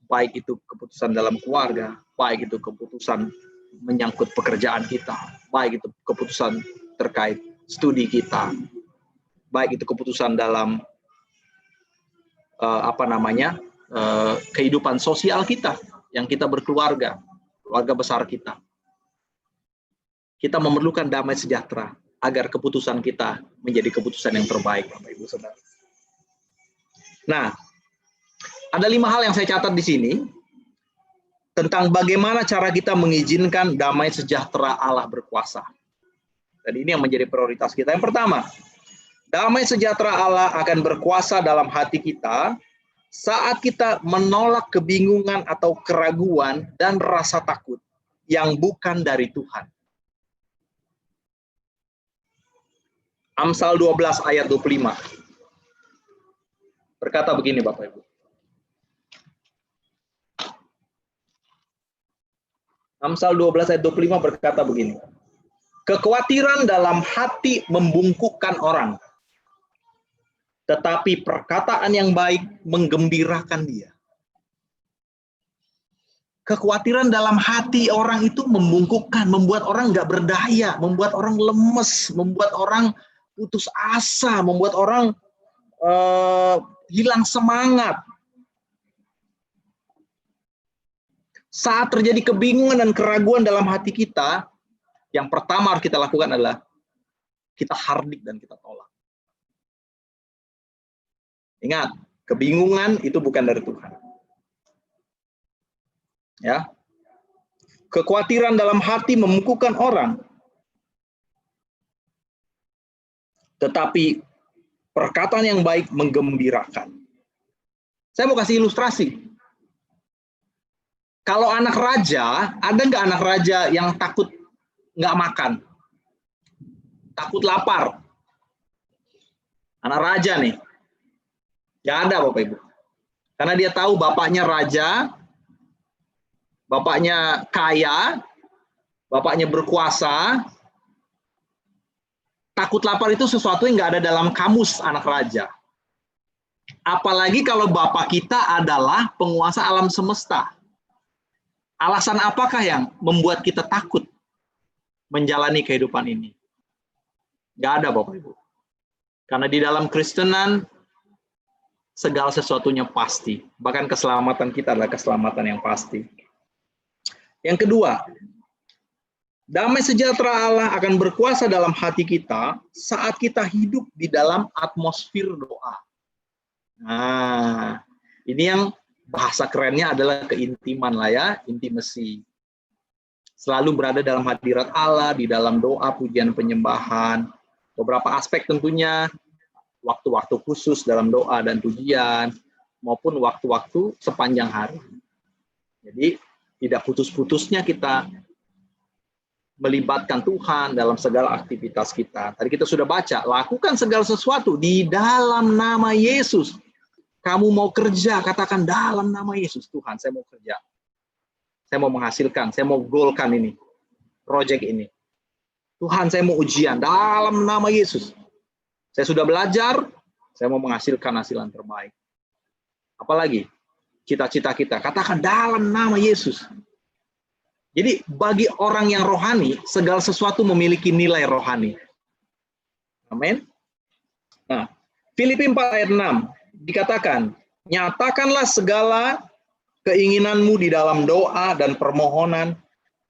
Baik itu keputusan dalam keluarga, baik itu keputusan menyangkut pekerjaan kita, baik itu keputusan terkait studi kita, baik itu keputusan dalam kehidupan sosial kita, yang kita berkeluarga, keluarga besar kita. Kita memerlukan damai sejahtera agar keputusan kita menjadi keputusan yang terbaik, Bapak Ibu Saudara. Nah, ada 5 hal yang saya catat di sini tentang bagaimana cara kita mengizinkan damai sejahtera Allah berkuasa. Dan ini yang menjadi prioritas kita. Yang pertama, damai sejahtera Allah akan berkuasa dalam hati kita saat kita menolak kebingungan atau keraguan dan rasa takut yang bukan dari Tuhan. Amsal 12 ayat 25. Berkata begini, Bapak Ibu. Amsal 12 ayat 25 berkata begini. Kekhawatiran dalam hati membungkukkan orang, tetapi perkataan yang baik menggembirakan dia. Kekhawatiran dalam hati orang itu membungkukkan, membuat orang nggak berdaya, membuat orang lemes, membuat orang putus asa, membuat orang hilang semangat. Saat terjadi kebingungan dan keraguan dalam hati kita, yang pertama harus kita lakukan adalah kita hardik dan kita tolak. Ingat, kebingungan itu bukan dari Tuhan. Ya. Kekhawatiran dalam hati membungkukkan orang, tetapi perkataan yang baik menggembirakan. Saya mau kasih ilustrasi. Kalau anak raja, ada nggak anak raja yang takut nggak makan? Takut lapar? Anak raja nih. Nggak ada, Bapak Ibu. Karena dia tahu bapaknya raja, bapaknya kaya, bapaknya berkuasa, takut lapar itu sesuatu yang nggak ada dalam kamus anak raja. Apalagi kalau Bapa kita adalah penguasa alam semesta. Alasan apakah yang membuat kita takut menjalani kehidupan ini? Nggak ada, Bapak Ibu. Karena di dalam Kristenan, segala sesuatunya pasti. Bahkan keselamatan kita adalah keselamatan yang pasti. Yang kedua, damai sejahtera Allah akan berkuasa dalam hati kita saat kita hidup di dalam atmosfer doa. Nah, ini yang bahasa kerennya adalah keintiman lah ya, intimacy. Selalu berada dalam hadirat Allah, di dalam doa, pujian, penyembahan. Beberapa aspek tentunya, waktu-waktu khusus dalam doa dan pujian, maupun waktu-waktu sepanjang hari. Jadi, tidak putus-putusnya kita melibatkan Tuhan dalam segala aktivitas kita. Tadi kita sudah baca, lakukan segala sesuatu di dalam nama Yesus. Kamu mau kerja, katakan dalam nama Yesus. Tuhan, saya mau kerja. Saya mau menghasilkan, saya mau goalkan ini. Project ini. Tuhan, saya mau ujian dalam nama Yesus. Saya sudah belajar, saya mau menghasilkan hasilan terbaik. Apalagi? Cita-cita kita, katakan dalam nama Yesus. Jadi bagi orang yang rohani, segala sesuatu memiliki nilai rohani. Amin. Nah, Filipi 4 ayat 6 dikatakan, nyatakanlah segala keinginanmu di dalam doa dan permohonan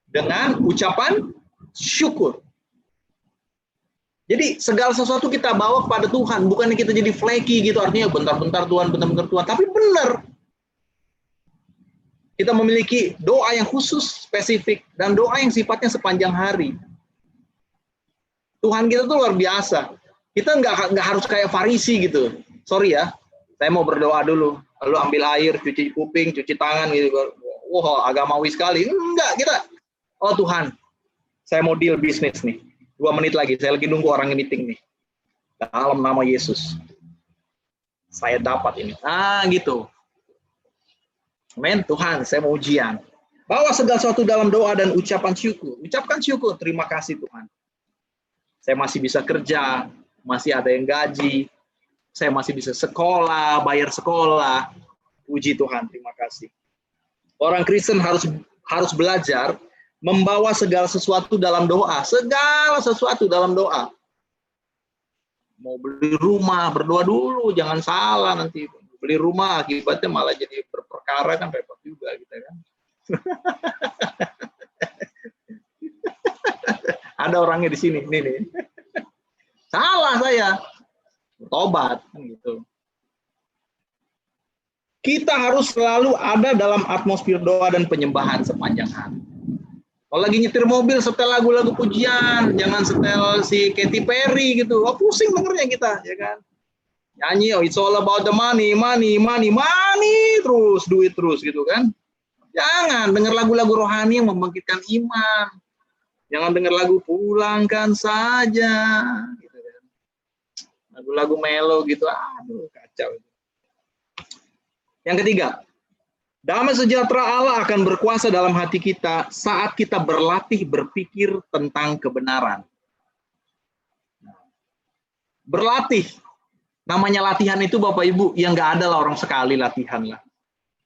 dengan ucapan syukur. Jadi segala sesuatu kita bawa kepada Tuhan, bukannya kita jadi flaky gitu, artinya bentar-bentar Tuhan, bentar-bentar Tuhan, tapi benar. Kita memiliki doa yang khusus, spesifik, dan doa yang sifatnya sepanjang hari. Tuhan kita tuh luar biasa. Kita nggak harus kayak Farisi gitu. Sorry ya, saya mau berdoa dulu. Lalu ambil air, cuci kuping, cuci tangan gitu. Wah, agamawi sekali. Enggak, kita. Oh Tuhan, saya mau deal bisnis nih. 2 menit lagi, saya lagi nunggu orang meeting nih. Dalam nama Yesus. Saya dapat ini. Gitu. Amin. Tuhan, saya mau ujian. Bawa segala sesuatu dalam doa dan ucapan syukur. Ucapkan syukur, terima kasih Tuhan. Saya masih bisa kerja, masih ada yang gaji, saya masih bisa sekolah, bayar sekolah. Puji Tuhan, terima kasih. Orang Kristen harus belajar membawa segala sesuatu dalam doa. Segala sesuatu dalam doa. Mau beli rumah, berdoa dulu, jangan salah nanti. Beli rumah akibatnya malah jadi berperkara kan repot juga gitu kan. Ada orangnya di sini, nih. Salah saya. Tobat gitu. Kita harus selalu ada dalam atmosfer doa dan penyembahan sepanjang hari. Kalau lagi nyetir mobil setel lagu-lagu pujian, jangan setel si Katy Perry gitu. Oh, pusing dengernya kita, ya kan? Nyanyi, oh it's all about the money, terus, duit terus gitu kan. Jangan denger lagu-lagu rohani yang membangkitkan iman. Jangan denger lagu pulangkan saja. Gitu kan. Lagu-lagu melo gitu, aduh kacau. Yang ketiga, damai sejahtera Allah akan berkuasa dalam hati kita saat kita berlatih berpikir tentang kebenaran. Berlatih. Namanya latihan itu Bapak Ibu, yang nggak ada lah orang sekali latihan lah.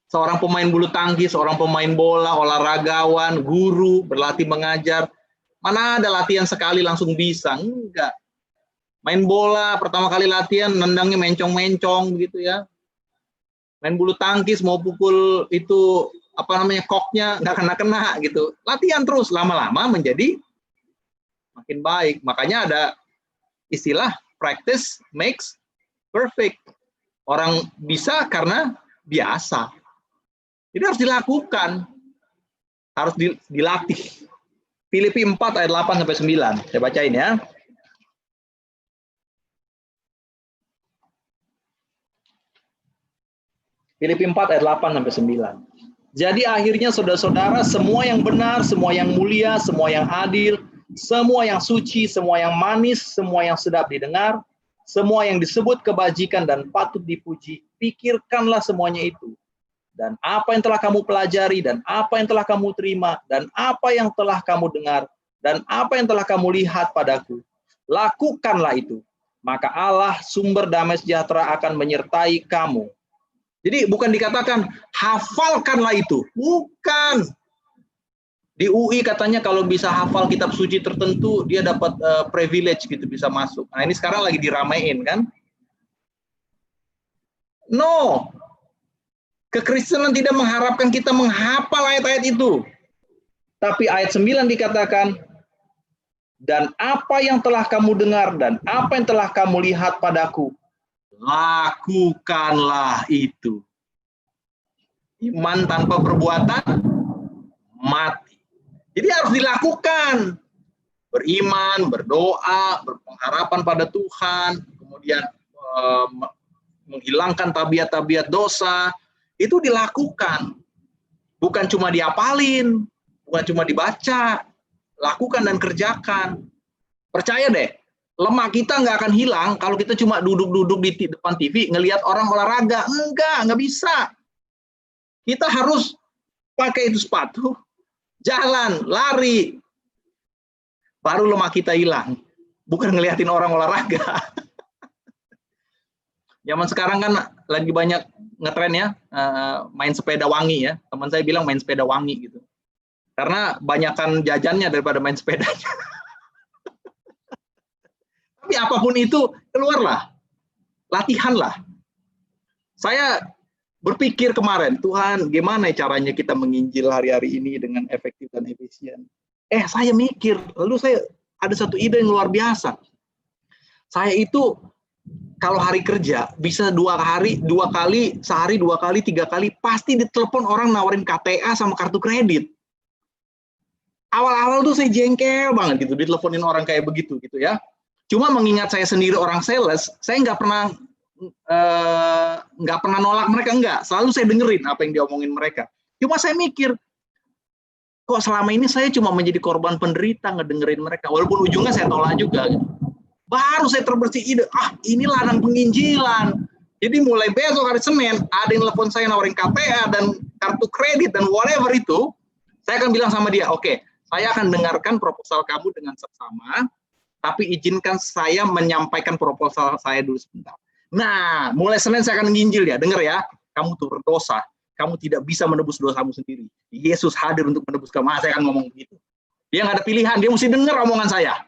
Seorang pemain bulu tangkis, seorang pemain bola, olahragawan, guru, berlatih mengajar. Mana ada latihan sekali langsung bisa? Enggak. Main bola, pertama kali latihan, nendangnya mencong-mencong begitu ya. Main bulu tangkis, mau pukul itu, koknya, nggak kena-kena gitu. Latihan terus, lama-lama menjadi makin baik. Makanya ada istilah practice makes perfect. Orang bisa karena biasa. Jadi harus dilakukan. Harus dilatih. Filipi 4 ayat 8 sampai 9. Saya bacain ya. Filipi 4 ayat 8 sampai 9. Jadi akhirnya saudara-saudara, semua yang benar, semua yang mulia, semua yang adil, semua yang suci, semua yang manis, semua yang sedap didengar, semua yang disebut kebajikan dan patut dipuji, pikirkanlah semuanya itu. Dan apa yang telah kamu pelajari, dan apa yang telah kamu terima, dan apa yang telah kamu dengar, dan apa yang telah kamu lihat padaku, Lakukanlah itu, maka Allah sumber damai sejahtera akan menyertai kamu. Jadi bukan dikatakan hafalkanlah itu, bukan. Di UI katanya kalau bisa hafal kitab suci tertentu dia dapat privilege gitu, bisa masuk. Nah ini sekarang lagi diramein kan? No, kekristenan tidak mengharapkan kita menghafal ayat-ayat itu. Tapi ayat 9 dikatakan, dan apa yang telah kamu dengar dan apa yang telah kamu lihat padaku, lakukanlah itu. Iman tanpa perbuatan mati. Jadi harus dilakukan. Beriman, berdoa, berpengharapan pada Tuhan, kemudian menghilangkan tabiat-tabiat dosa, itu dilakukan. Bukan cuma diapalin, bukan cuma dibaca, lakukan dan kerjakan. Percaya deh, lemak kita nggak akan hilang kalau kita cuma duduk-duduk di depan TV ngelihat orang olahraga. Nggak bisa. Kita harus pakai itu sepatu, jalan, lari. Baru lemak kita hilang. Bukan ngeliatin orang olahraga. Zaman sekarang kan lagi banyak ngetren ya, main sepeda wangi ya. Teman saya bilang main sepeda wangi gitu. Karena banyakkan jajannya daripada main sepedanya. Tapi apapun itu, keluarlah. Latihanlah. Saya berpikir kemarin, Tuhan gimana caranya kita menginjil hari-hari ini dengan efektif dan efisien. Saya mikir, lalu saya ada satu ide yang luar biasa. Saya itu kalau hari kerja bisa sehari 2 kali, 3 kali, pasti ditelepon orang nawarin KTA sama kartu kredit. Awal-awal tuh saya jengkel banget gitu, diteleponin orang kayak begitu gitu ya. Cuma mengingat saya sendiri orang sales, saya nggak pernah nolak mereka, enggak. Selalu saya dengerin apa yang diomongin mereka. Cuma saya mikir, kok selama ini saya cuma menjadi korban penderita ngedengerin mereka, walaupun ujungnya saya tolak juga. Gitu. Baru saya terbersih ide, ini ladang penginjilan. Jadi mulai besok hari Senin, ada yang telepon saya nawarin KTA dan kartu kredit dan whatever itu, saya akan bilang sama dia, oke, saya akan dengarkan proposal kamu dengan seksama, tapi izinkan saya menyampaikan proposal saya dulu sebentar. Nah, mulai Senin saya akan nginjil ya, dengar ya, kamu tuh berdosa, kamu tidak bisa menebus dosamu sendiri. Yesus hadir untuk menebus kamu. Saya akan ngomong begitu. Dia nggak ada pilihan, dia mesti dengar omongan saya.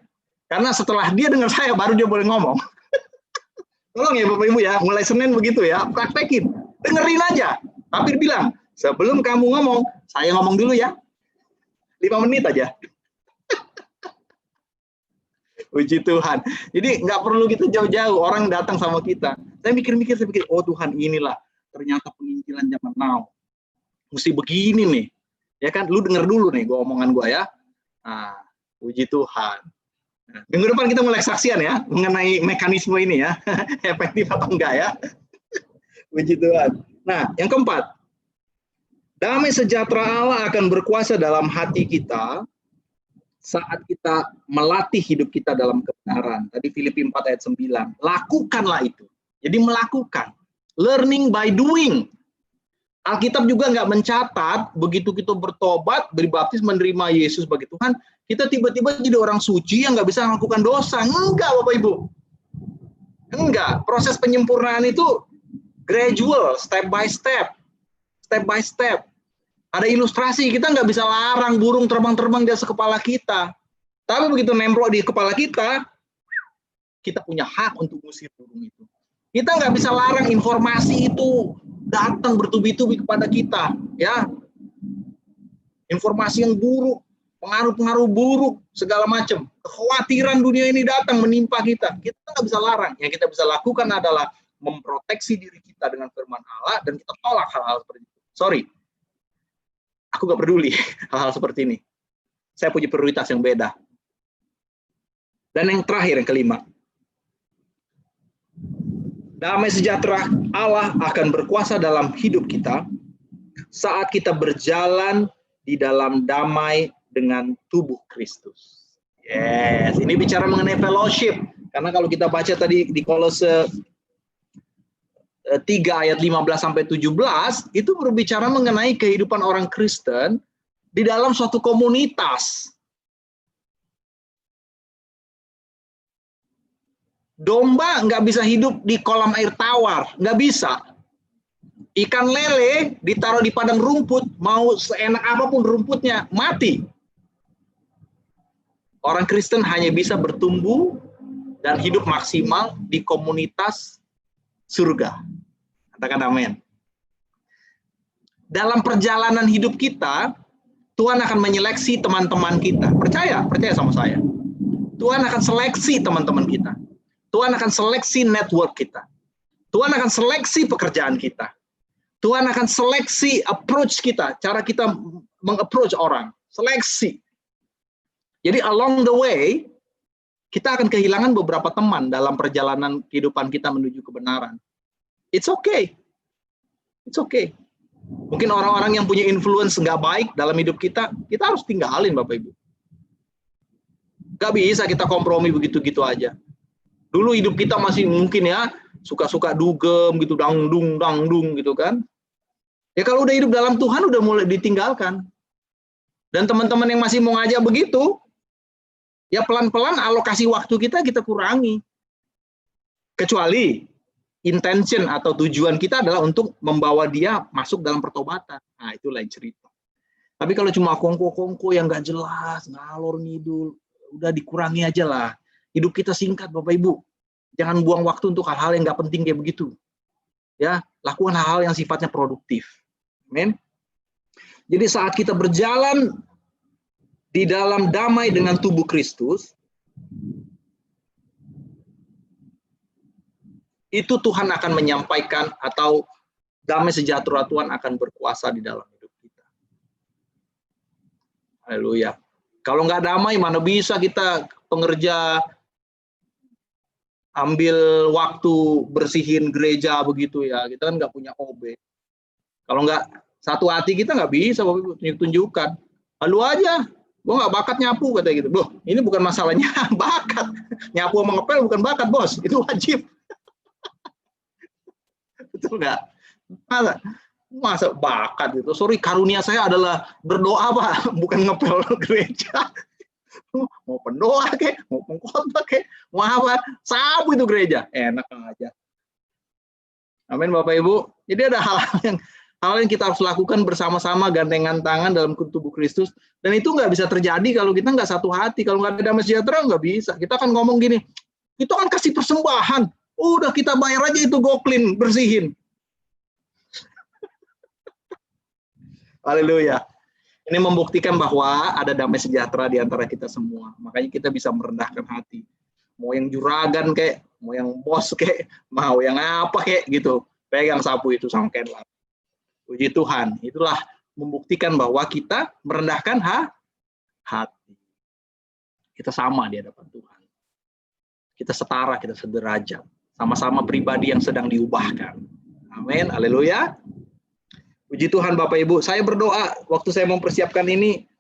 Karena setelah dia dengar saya, baru dia boleh ngomong. Tolong ya Bapak Ibu ya, mulai Senin begitu ya, praktekin. Dengerin aja. Tapi bilang, sebelum kamu ngomong, saya ngomong dulu ya. 5 menit aja. Puji Tuhan. Jadi nggak perlu kita jauh-jauh, orang datang sama kita. Saya mikir-mikir, oh Tuhan inilah ternyata penginjilan zaman now. Mesti begini nih. Ya kan, lu denger dulu nih omongan gue ya. Nah, puji Tuhan. Nah, minggu depan kita mulai saksian ya, mengenai mekanisme ini ya. Efektif atau enggak ya. Puji Tuhan. Nah, yang keempat. Damai sejahtera Allah akan berkuasa dalam hati kita saat kita melatih hidup kita dalam kebenaran. Tadi Filipi 4 ayat 9. Lakukanlah itu. Jadi melakukan. Learning by doing. Alkitab juga nggak mencatat, begitu kita bertobat, berbaptis, menerima Yesus sebagai Tuhan, kita tiba-tiba jadi orang suci yang nggak bisa melakukan dosa. Enggak, Bapak Ibu. Enggak. Proses penyempurnaan itu gradual, step by step. Step by step. Ada ilustrasi, kita nggak bisa larang burung terbang-terbang di atas kepala kita. Tapi begitu nempel di kepala kita, kita punya hak untuk mengusir burung itu. Kita nggak bisa larang informasi itu datang bertubi-tubi kepada kita. Ya, informasi yang buruk, pengaruh-pengaruh buruk, segala macam. Kekhawatiran dunia ini datang menimpa kita. Kita nggak bisa larang. Yang kita bisa lakukan adalah memproteksi diri kita dengan firman Allah, dan kita tolak hal-hal seperti itu. Sorry. Aku gak peduli hal-hal seperti ini. Saya punya prioritas yang beda. Dan yang terakhir, yang kelima. Damai sejahtera Allah akan berkuasa dalam hidup kita saat kita berjalan di dalam damai dengan tubuh Kristus. Yes, ini bicara mengenai fellowship. Karena kalau kita baca tadi di Kolose 3 ayat 15-17 itu berbicara mengenai kehidupan orang Kristen di dalam suatu komunitas. Domba nggak bisa hidup di kolam air tawar, nggak bisa. Ikan lele ditaruh di padang rumput, mau seenak apapun rumputnya, mati. Orang Kristen hanya bisa bertumbuh dan hidup maksimal di komunitas surga. Katakan amin. Dalam perjalanan hidup kita, Tuhan akan menyeleksi teman-teman kita. Percaya sama saya. Tuhan akan seleksi teman-teman kita. Tuhan akan seleksi network kita. Tuhan akan seleksi pekerjaan kita. Tuhan akan seleksi approach kita, cara kita meng-approach orang. Seleksi. Jadi along the way, kita akan kehilangan beberapa teman dalam perjalanan kehidupan kita menuju kebenaran. It's okay. It's okay. Mungkin orang-orang yang punya influence nggak baik dalam hidup kita harus tinggalin Bapak Ibu. Nggak bisa kita kompromi begitu-gitu aja. Dulu hidup kita masih mungkin ya, suka-suka dugem gitu, dangdung gitu kan. Ya kalau udah hidup dalam Tuhan udah mulai ditinggalkan. Dan teman-teman yang masih mau ngajak begitu, ya pelan-pelan alokasi waktu kita kurangi. Kecuali intention atau tujuan kita adalah untuk membawa dia masuk dalam pertobatan. Nah, itu lain cerita. Tapi kalau cuma kongko-kongko yang nggak jelas, ngalor ngidul, udah dikurangi aja lah. Hidup kita singkat, Bapak Ibu. Jangan buang waktu untuk hal-hal yang nggak penting kayak begitu. Ya, lakukan hal-hal yang sifatnya produktif. Amin. Jadi saat kita berjalan di dalam damai dengan tubuh Kristus, itu Tuhan akan menyampaikan atau damai sejahtera Tuhan akan berkuasa di dalam hidup kita. Haleluya. Kalau nggak damai, mana bisa kita pengerja ambil waktu bersihin gereja begitu ya. Kita kan nggak punya OB. Kalau nggak satu hati kita nggak bisa tunjukkan. Lalu aja, gue nggak bakat nyapu katanya gitu. Loh, ini bukan masalahnya bakat. Nyapu sama ngepel bukan bakat bos, itu wajib. Betul nggak? Masa bakat gitu. Sorry, karunia saya adalah berdoa Pak, bukan ngepel gereja. Mau pendoa kek, mau pengkhotbah kek, mau apa? Sapu itu gereja, enak aja. Amin Bapak Ibu. Jadi ada hal yang kita harus lakukan bersama-sama, gandengan tangan dalam tubuh Kristus. Dan itu nggak bisa terjadi kalau kita nggak satu hati. Kalau nggak ada damai sejahtera nggak bisa. Kita akan ngomong gini, kita kan kasih persembahan. Udah kita bayar aja itu goklin, bersihin. Haleluya. Ini membuktikan bahwa ada damai sejahtera di antara kita semua. Makanya kita bisa merendahkan hati. Mau yang juragan kek, mau yang bos kek, mau yang apa kek gitu. Pegang sapu itu sama Kenlan. Puji Tuhan. Itulah membuktikan bahwa kita merendahkan hati. Kita sama di hadapan Tuhan. Kita setara, kita sederajat. Sama-sama pribadi yang sedang diubahkan. Amin. Haleluya. Puji Tuhan Bapak Ibu, saya berdoa waktu saya mempersiapkan ini,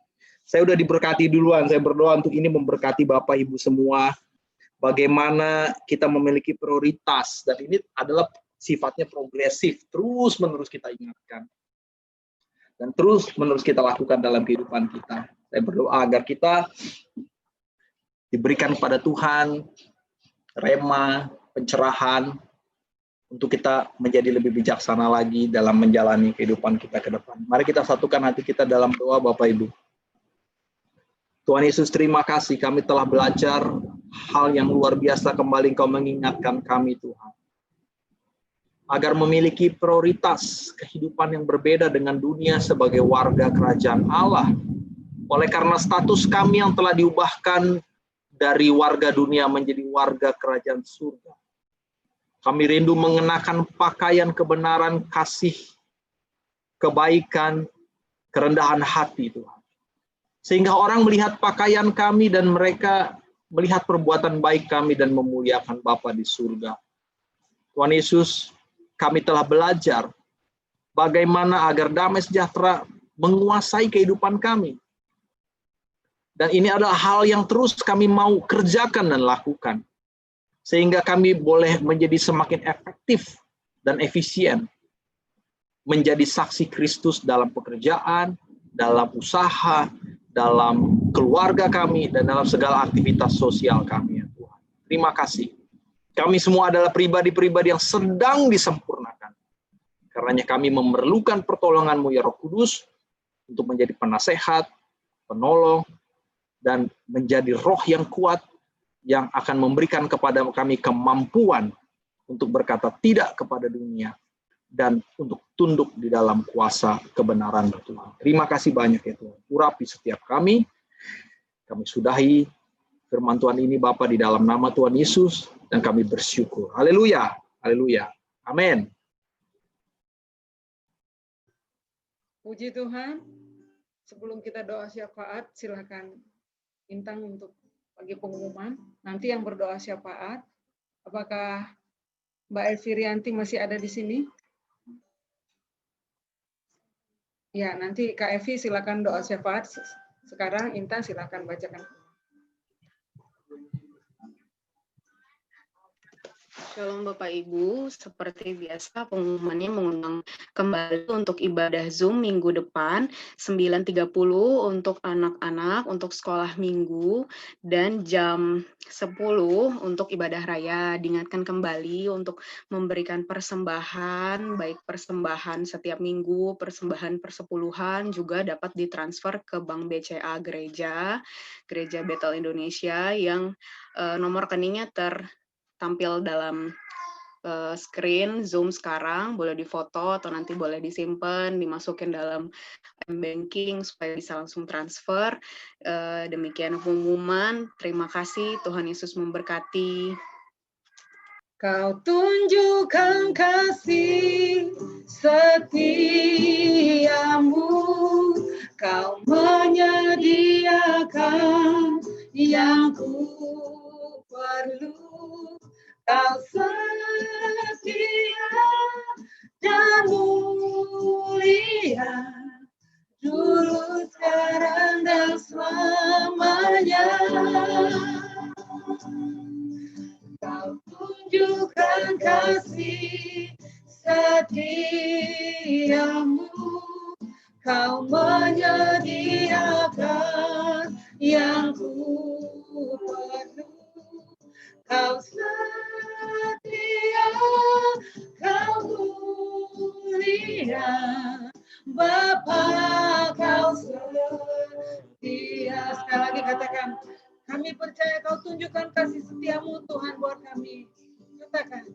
saya udah diberkati duluan. Saya berdoa untuk ini memberkati Bapak Ibu semua. Bagaimana kita memiliki prioritas, dan ini adalah sifatnya progresif, terus-menerus kita ingatkan. Dan terus-menerus kita lakukan dalam kehidupan kita. Saya berdoa agar kita diberikan kepada Tuhan, rema, pencerahan, untuk kita menjadi lebih bijaksana lagi dalam menjalani kehidupan kita ke depan. Mari kita satukan hati kita dalam doa Bapak Ibu. Tuhan Yesus, terima kasih kami telah belajar hal yang luar biasa, kembali Engkau mengingatkan kami Tuhan. Agar memiliki prioritas kehidupan yang berbeda dengan dunia sebagai warga kerajaan Allah. Oleh karena status kami yang telah diubahkan dari warga dunia menjadi warga kerajaan surga. Kami rindu mengenakan pakaian kebenaran, kasih, kebaikan, kerendahan hati Tuhan. Sehingga orang melihat pakaian kami dan mereka melihat perbuatan baik kami dan memuliakan Bapa di surga. Tuhan Yesus, kami telah belajar bagaimana agar damai sejahtera menguasai kehidupan kami. Dan ini adalah hal yang terus kami mau kerjakan dan lakukan. Sehingga kami boleh menjadi semakin efektif dan efisien. Menjadi saksi Kristus dalam pekerjaan, dalam usaha, dalam keluarga kami, dan dalam segala aktivitas sosial kami, ya Tuhan. Terima kasih. Kami semua adalah pribadi-pribadi yang sedang disempurnakan. Karenanya kami memerlukan pertolongan-Mu ya Roh Kudus untuk menjadi penasehat, penolong, dan menjadi roh yang kuat yang akan memberikan kepada kami kemampuan untuk berkata tidak kepada dunia dan untuk tunduk di dalam kuasa kebenaran Tuhan. Terima kasih banyak ya Tuhan. Urapi setiap kami. Kami sudahi firman Tuhan ini Bapa di dalam nama Tuhan Yesus dan kami bersyukur. Haleluya. Haleluya. Amin. Puji Tuhan. Sebelum kita doa syafaat, silakan Intang untuk bagi pengumuman. Nanti yang berdoa syafaat, apakah Mbak Elvi Rianti masih ada di sini? Ya, nanti Kak Evi silakan doa syafaat. Sekarang Intang silakan bacakan. Shalom Bapak Ibu, seperti biasa pengumumannya mengundang kembali untuk ibadah Zoom minggu depan 9.30 untuk anak-anak untuk sekolah minggu dan jam 10 untuk ibadah raya. Diingatkan kembali untuk memberikan persembahan, baik persembahan setiap minggu, persembahan persepuluhan juga dapat ditransfer ke Bank BCA Gereja Bethel Indonesia yang nomor rekeningnya tampil dalam screen Zoom sekarang, boleh difoto atau nanti boleh disimpan, dimasukin dalam banking supaya bisa langsung transfer. Demikian pengumuman. Terima kasih, Tuhan Yesus memberkati. Kau tunjukkan kasih setiamu, Kau menyediakan yang ku perlu. Kau setia dan mulia, dulu, sekarang, dan selamanya. Kau tunjukkan kasih setiamu, Kau menyediakan yang ku perlu. Kau setia, Kau mulia, Bapa, Kau setia. Sekali lagi katakan, kami percaya Kau tunjukkan kasih setiamu Tuhan buat kami. Katakan,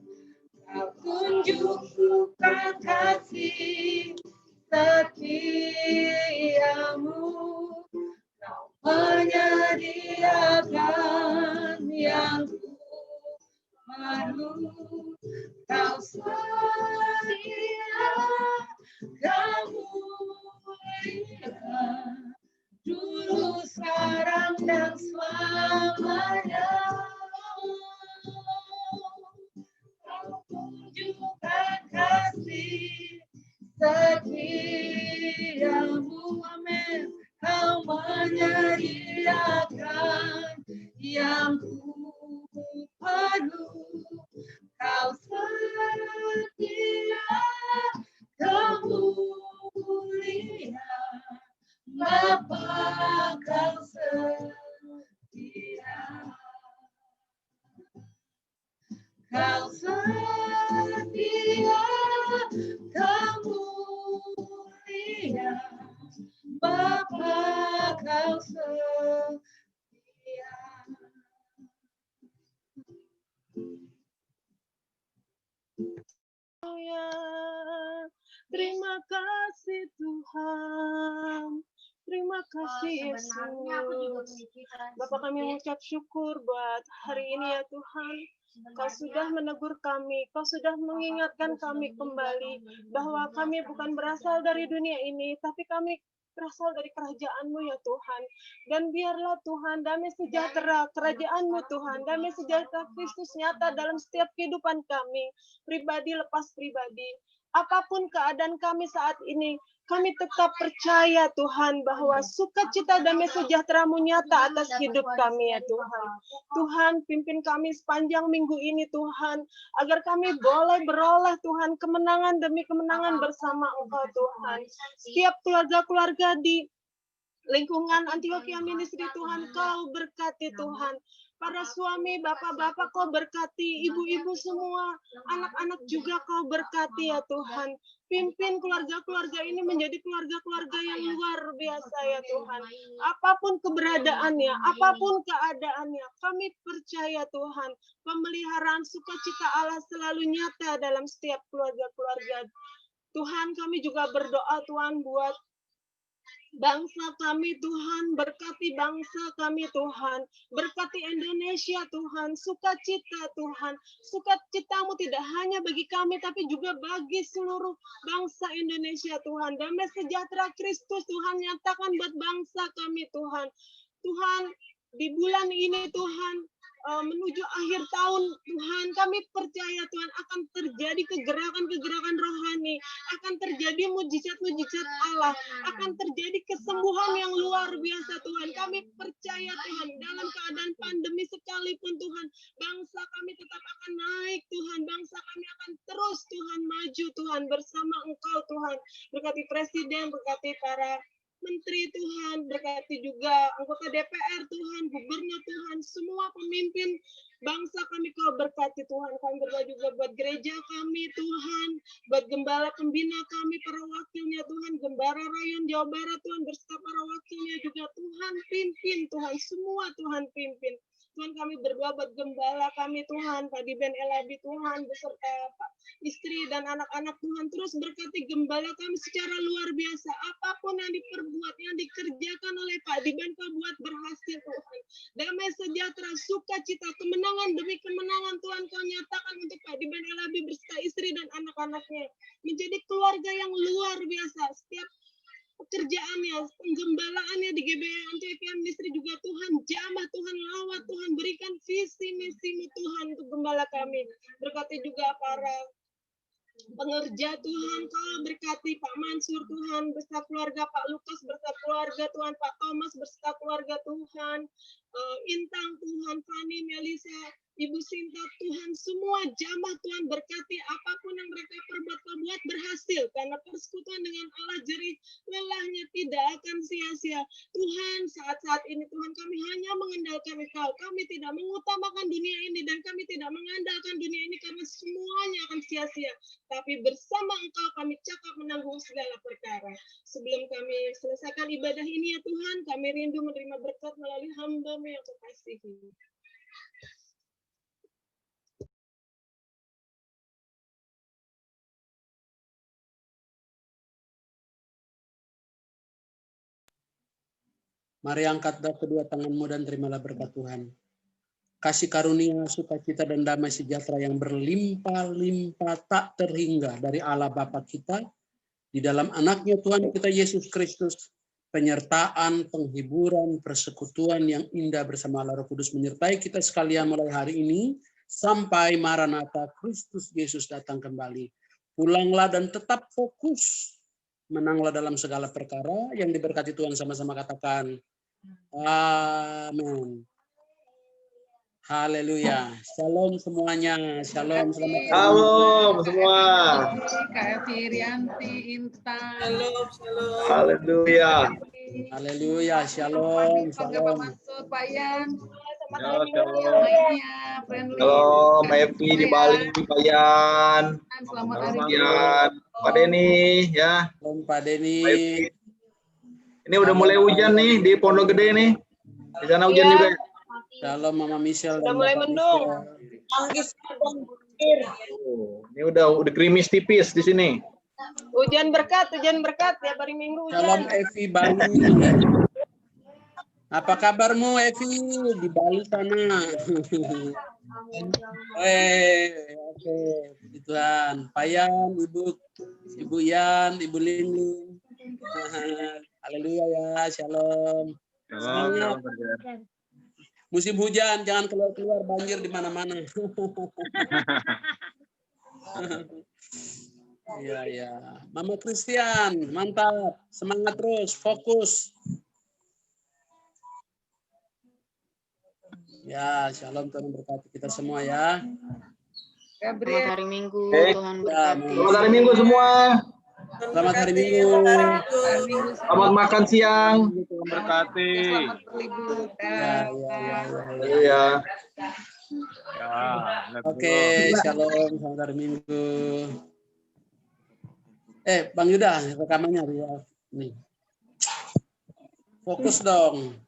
Kau tunjukkan kasih setiamu, Kau menyediakan yang ku perlu. Kau setia, Kau mulia, dulu, sekarang, dan selamanya. Kau tunjukkan kasih setiamu, amin. Kau menyediakan yang ku perlu. Kau setia, Kau mulia, Bapa, Kau setia. Kau setia, Kau mulia, Bapa, Kau setia. Terima kasih Tuhan. Terima kasih Yesus. Bapak kami mengucap syukur buat hari ini ya Tuhan. Kau sudah menegur kami, Kau sudah mengingatkan kami kembali bahwa kami bukan berasal dari dunia ini, tapi kami berasal dari kerajaan-Mu ya Tuhan. Dan biarlah Tuhan damai sejahtera kerajaan-Mu Tuhan, damai sejahtera Kristus nyata dalam setiap kehidupan kami, pribadi lepas pribadi. Apapun keadaan kami saat ini, kami tetap percaya Tuhan bahwa sukacita damai sejahtera-Mu nyata atas hidup kami ya Tuhan. Tuhan pimpin kami sepanjang minggu ini Tuhan, agar kami boleh beroleh Tuhan kemenangan demi kemenangan bersama Engkau Tuhan. Setiap keluarga-keluarga di lingkungan Antioquia Ministry Tuhan, Kau berkati Tuhan. para suami, bapak-bapak Kau berkati, ibu-ibu semua, anak-anak juga Kau berkati ya Tuhan. Pimpin keluarga-keluarga ini menjadi keluarga-keluarga yang luar biasa ya Tuhan. Apapun keberadaannya, apapun keadaannya, kami percaya Tuhan, pemeliharaan sukacita Allah selalu nyata dalam setiap keluarga-keluarga. Tuhan, kami juga berdoa Tuhan buat bangsa kami Tuhan, berkati bangsa kami Tuhan, berkati Indonesia Tuhan, sukacita Tuhan, sukacitamu tidak hanya bagi kami tapi juga bagi seluruh bangsa Indonesia Tuhan, damai sejahtera Kristus Tuhan nyatakan buat bangsa kami Tuhan. Tuhan, di bulan ini Tuhan, menuju akhir tahun Tuhan, kami percaya Tuhan akan terjadi kegerakan-kegerakan rohani, akan terjadi mujizat-mujizat Allah, akan terjadi kesembuhan yang luar biasa Tuhan. Kami percaya Tuhan, dalam keadaan pandemi sekalipun Tuhan, bangsa kami tetap akan naik Tuhan, bangsa kami akan terus Tuhan maju Tuhan bersama Engkau Tuhan. Berkati Presiden, berkati para Menteri Tuhan, berkati juga anggota DPR Tuhan, gubernur Tuhan, semua pemimpin bangsa kami Kau berkati Tuhan. Kami berdoa juga buat gereja kami Tuhan, buat gembala pembina kami, para wakilnya Tuhan, gembala rayon Jawa Barat Tuhan, berserta para wakilnya juga Tuhan, pimpin Tuhan, semua Tuhan pimpin. Tuhan kami berdoa buat gembala kami Tuhan, Pak Diben Elabi Tuhan, beserta Pak istri dan anak-anak Tuhan, terus berkati gembala kami secara luar biasa. Apapun yang diperbuat, yang dikerjakan oleh Pak Diben, Kau buat berhasil Tuhan. Damai sejahtera, sukacita, kemenangan demi kemenangan Tuhan Kau nyatakan untuk Pak Diben Elabi beserta istri dan anak-anaknya. Menjadi keluarga yang luar biasa. Setiap pekerjaannya, penggembalaannya di GBI Antioquia Ministry juga Tuhan, jamah Tuhan, lawat Tuhan, berikan visi misimu Tuhan untuk gembala kami. Berkati juga para pengerja Tuhan, Kau berkati Pak Mansur Tuhan, beserta keluarga Pak Lukas, beserta keluarga Tuhan, Pak Thomas, beserta keluarga Tuhan, Intang Tuhan, Fani, Melisa, Ibu Sinta Tuhan, semua jamah Tuhan berkati apapun yang mereka perbuat, Kau buat berhasil, karena persekutuan dengan Allah jerih lelahnya tidak akan sia-sia. Tuhan, saat-saat ini Tuhan kami hanya mengandalkan Engkau, kami tidak mengutamakan dunia ini dan kami tidak mengandalkan dunia ini karena semuanya akan sia-sia. Tapi bersama Engkau kami cakap menanggung segala perkara. Sebelum kami selesaikan ibadah ini ya Tuhan, kami rindu menerima berkat melalui hamba-Mu yang Kau kasihi. Mari angkat kedua tanganmu dan terimalah berkat Tuhan. Kasih karunia, sukacita dan damai sejahtera yang berlimpah-limpah tak terhingga dari Allah Bapa kita, di dalam anaknya Tuhan kita Yesus Kristus, penyertaan, penghiburan, persekutuan yang indah bersama Allah Roh Kudus menyertai kita sekalian mulai hari ini, sampai Maranatha Kristus Yesus datang kembali. Pulanglah dan tetap fokus, menanglah dalam segala perkara yang diberkati Tuhan, sama-sama katakan. Amin. Haleluya. Shalom semuanya. Shalom. Selamat pagi. Shalom semua. Kak Evi Rianti, Intan. Shalom, shalom. Haleluya. Haleluya. Shalom. Pak Shalom. Mansur, Pak Yan. Shalom. Lainnya, friendly. Shalom, Evi di Bali, Pak Yan. Selamat Pak hari Yan, Pak Denny, ya. Shalom Pak Denny. Ini udah mulai hujan nih di Pondok Gede nih. Di sana hujan juga ya. Shalom Mama Michelle. Sudah dan mulai Bapak mendung. Michelle. Ini udah gerimis tipis di sini. Hujan berkat ya hari Minggu Shalom hujan. Evi Bali. Apa kabarmu Evi di Bali sana? Oke, puji Tuhan. Pak Yan, Ibu Yan, Ibu Lini. Haleluya ya, shalom. Semangat. Musim hujan, jangan keluar-keluar, banjir di mana-mana. Iya, ya. Mama Christian, mantap. Semangat terus, fokus. Ya, shalom, Tuhan berkati kita semua ya. Selamat hari Minggu, Oke. Tuhan berkati. Selamat hari Minggu semua. Selamat hari Minggu. Selamat makan siang. Tuhan berkati. Selamat berlibur. Iya. Ya, Oke, shalom, selamat hari Minggu. Bang Yuda, rekamannya nih. Fokus dong.